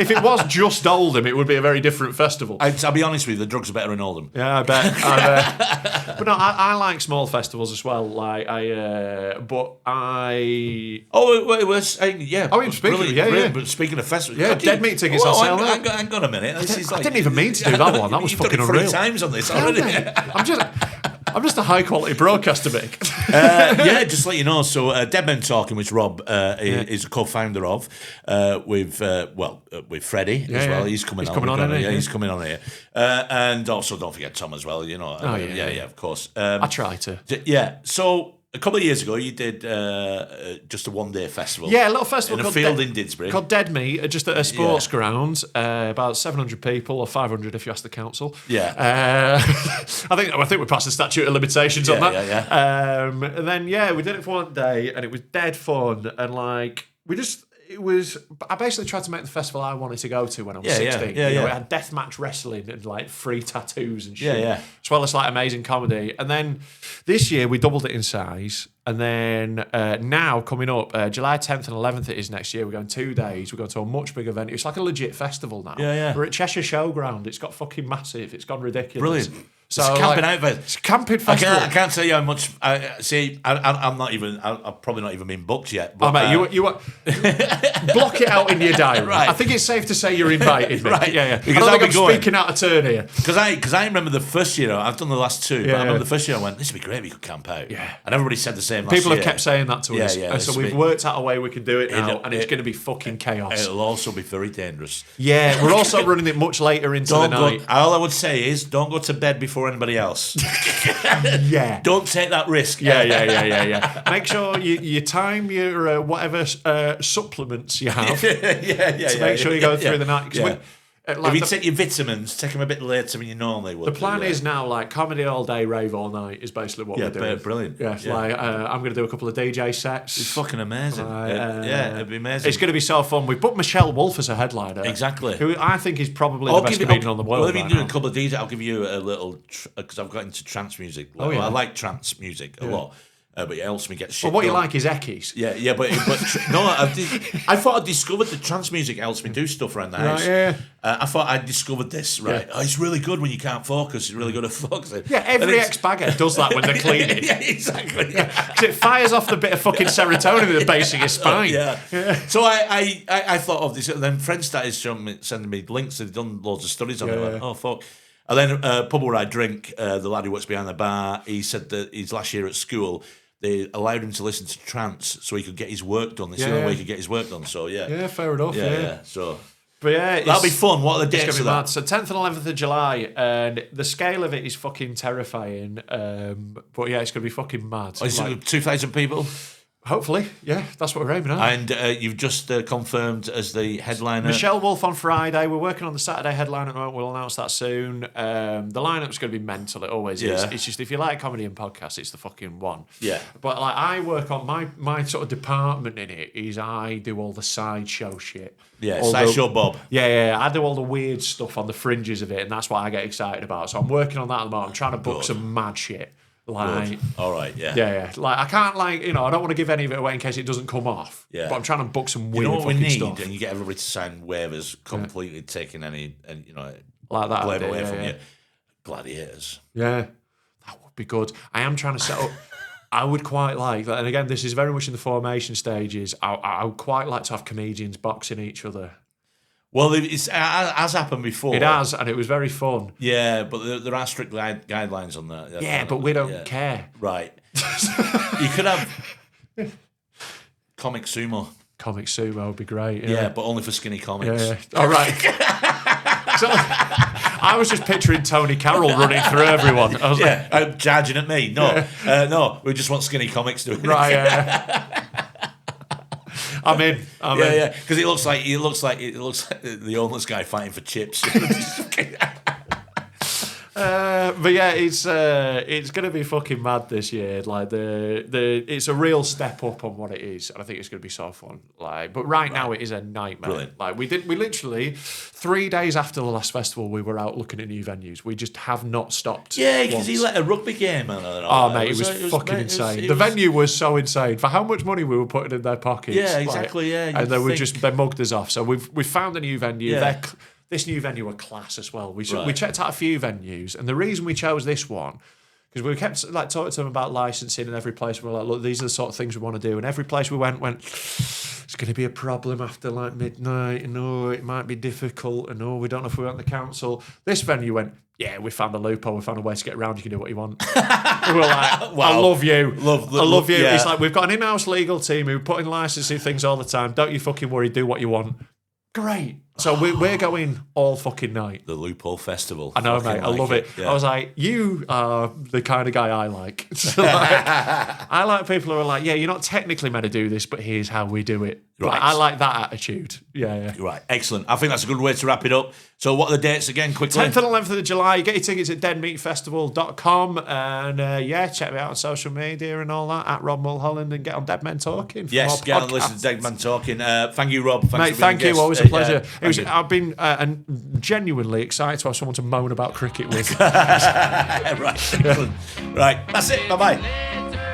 If it was just Oldham, it would be a very different festival. I'll be honest with you, the drugs are better in Oldham. Yeah, I bet. But no, I like small festivals as well. Like brilliant. But speaking of festivals, yeah, Dead Meat tickets on sale. Hang on a minute. I didn't even mean to do that one. That was fucking unreal. You've done it 3 times on this already. I'm just a high quality broadcaster, Mick. Just to let you know. So, Dead Men Talking, which Rob is a co-founder of, with Freddie as well. He's coming on. He's coming on here, and also don't forget Tom as well. You know. Of course. I try to. Yeah. So. A couple of years ago, you did just a one-day festival. Yeah, a little festival in a field in Didsbury. Called Dead Meat, just at a sports ground. About 700 people, or 500 if you ask the council. Yeah. I think we're past the statute of limitations on that. Yeah. And then, we did it for one day, and it was dead fun. And, I basically tried to make the festival I wanted to go to when I was 16. It had deathmatch wrestling and like free tattoos and shit. Yeah. As well as like amazing comedy. And then this year we doubled it in size. And then now coming up, July 10th and 11th it is next year. We're going 2 days. We're going to a much bigger venue. It's like a legit festival now. Yeah. We're at Cheshire Showground. It's got fucking massive. It's gone ridiculous. Brilliant. So, it's a camping outfit. It's a camping festival. I can't tell you how much. I'm not even. I've probably not even been booked yet. But, mate, you block it out in your diary. Right. I think it's safe to say you're invited. Right. Yeah. Because I'm speaking out of turn here. Because I remember the first year. I've done the last 2. But I remember the first year I went, this would be great if we could camp out. Yeah. And everybody said the same. People have kept saying that to us. And so we've worked out a way we can do it now, and it's going to be fucking chaos. It'll also be very dangerous. Yeah, we're also running it much later into the night. All I would say is, don't go to bed before anybody else. Yeah. Don't take that risk. Yeah. Make sure you time your whatever supplements you have. To make sure you go through the night. If you take your vitamins, take them a bit later than you normally would. The plan is now like comedy all day, rave all night is basically what we're doing. Brilliant. Yeah, like I'm going to do a couple of DJ sets. It's fucking amazing. It'd be amazing. It's going to be so fun. We've booked Michelle Wolf as a headliner. Exactly. Who I think is probably the best comedian on the world. Well, if you do a couple of DJs, I'll give you a little, because I've got into trance music. I like trance music a lot. But it helps me get shit. Well, what done. you like is Eckies. Yeah, but no, I thought I discovered that trance music helps me do stuff around the house. Yeah. I thought I discovered this. Right, it's really good when you can't focus. It's really good at focusing. Yeah, every ex-bagger does that when they're cleaning. Yeah, exactly. Yeah. Because it fires off the bit of fucking serotonin at the base of your spine. Yeah. So I thought of this, and then friends started sending me links. They've done loads of studies on it. Like, oh fuck. And then pub where I drink, the lad who works behind the bar, he said that his last year at school, they allowed him to listen to trance so he could get his work done. It's the only way he could get his work done. So yeah, fair enough. Yeah. So, but yeah, that'll be fun. What are the dates of that? Mad. So 10th and 11th of July, and the scale of it is fucking terrifying. But yeah, it's gonna be fucking mad. Oh, is it 2,000 people? Hopefully, yeah, that's what we're aiming at. And you've just confirmed as the headliner. Michelle Wolf on Friday. We're working on the Saturday headline at the moment. We'll announce that soon. The lineup's going to be mental. It always is. It's just if you like comedy and podcasts, it's the fucking one. Yeah. But like I work on my sort of department in it is I do all the sideshow shit. Yeah, sideshow Bob. Yeah. I do all the weird stuff on the fringes of it, and that's what I get excited about. So I'm working on that at the moment. I'm trying to book some mad shit. Like, all right, yeah. Yeah. Like, I can't, I don't want to give any of it away in case it doesn't come off. Yeah. But I'm trying to book some weird you know what we fucking need, stuff. and you get everybody to sign waivers, completely taking any, Like that. Played idea, away yeah, from yeah. you. Gladiators. Yeah, that would be good. I am trying to set up. I would quite like that. And again, this is very much in the formation stages. I would quite like to have comedians boxing each other. Well, it has happened before. It has, and it was very fun. Yeah, but there are strict guidelines on that. Yeah, but we don't care. Right. You could have comic sumo. Comic sumo would be great. Yeah, but only for skinny comics. Yeah. All right. So, I was just picturing Tony Carroll running through everyone. I was like, charging at me. No, no, we just want skinny comics doing it. right. I'm in. Yeah, because it looks like the homeless guy fighting for chips. But yeah, it's going to be fucking mad this year. Like it's a real step up on what it is, and I think it's going to be so fun. Like, but right now it is a nightmare. Brilliant. Like we literally 3 days after the last festival, we were out looking at new venues. We just have not stopped. Yeah, because he let a rugby game on. Oh mate, it was fucking insane. The venue was so insane for how much money we were putting in their pockets. Yeah, exactly. Like, and they mugged us off. So we've found a new venue. Yeah. This new venue are class as well. We checked out a few venues, and the reason we chose this one, because we kept like talking to them about licensing and every place. We were like, look, these are the sort of things we want to do. And every place we went, it's going to be a problem after like midnight, and it might be difficult, and we don't know if we want the council. This venue went, yeah, we found a loophole, we found a way to get around, you can do what you want. We were like, wow. I love you. I love you. Yeah. It's like, we've got an in-house legal team who put in licensing things all the time. Don't you fucking worry, do what you want. Great. So we're going all fucking night. The Loophole Festival. I know, mate. I love it. Yeah. I was like, you are the kind of guy I like. So I like people who are like, yeah, you're not technically meant to do this, but here's how we do it. Right. Like, I like that attitude. Yeah. Right. Excellent. I think that's a good way to wrap it up. So what are the dates again, quickly? 10th and 11th of July. Get your tickets at deadmeatfestival.com. And check me out on social media and all that at Rob Mulholland, and get on Dead Men Talking. Yes, get on and listen to Dead Man Talking. Thank you, Rob. Mate, thank you. Always a pleasure. I've been genuinely excited to have someone to moan about cricket with. Right. Excellent. Right. That's it. Bye-bye.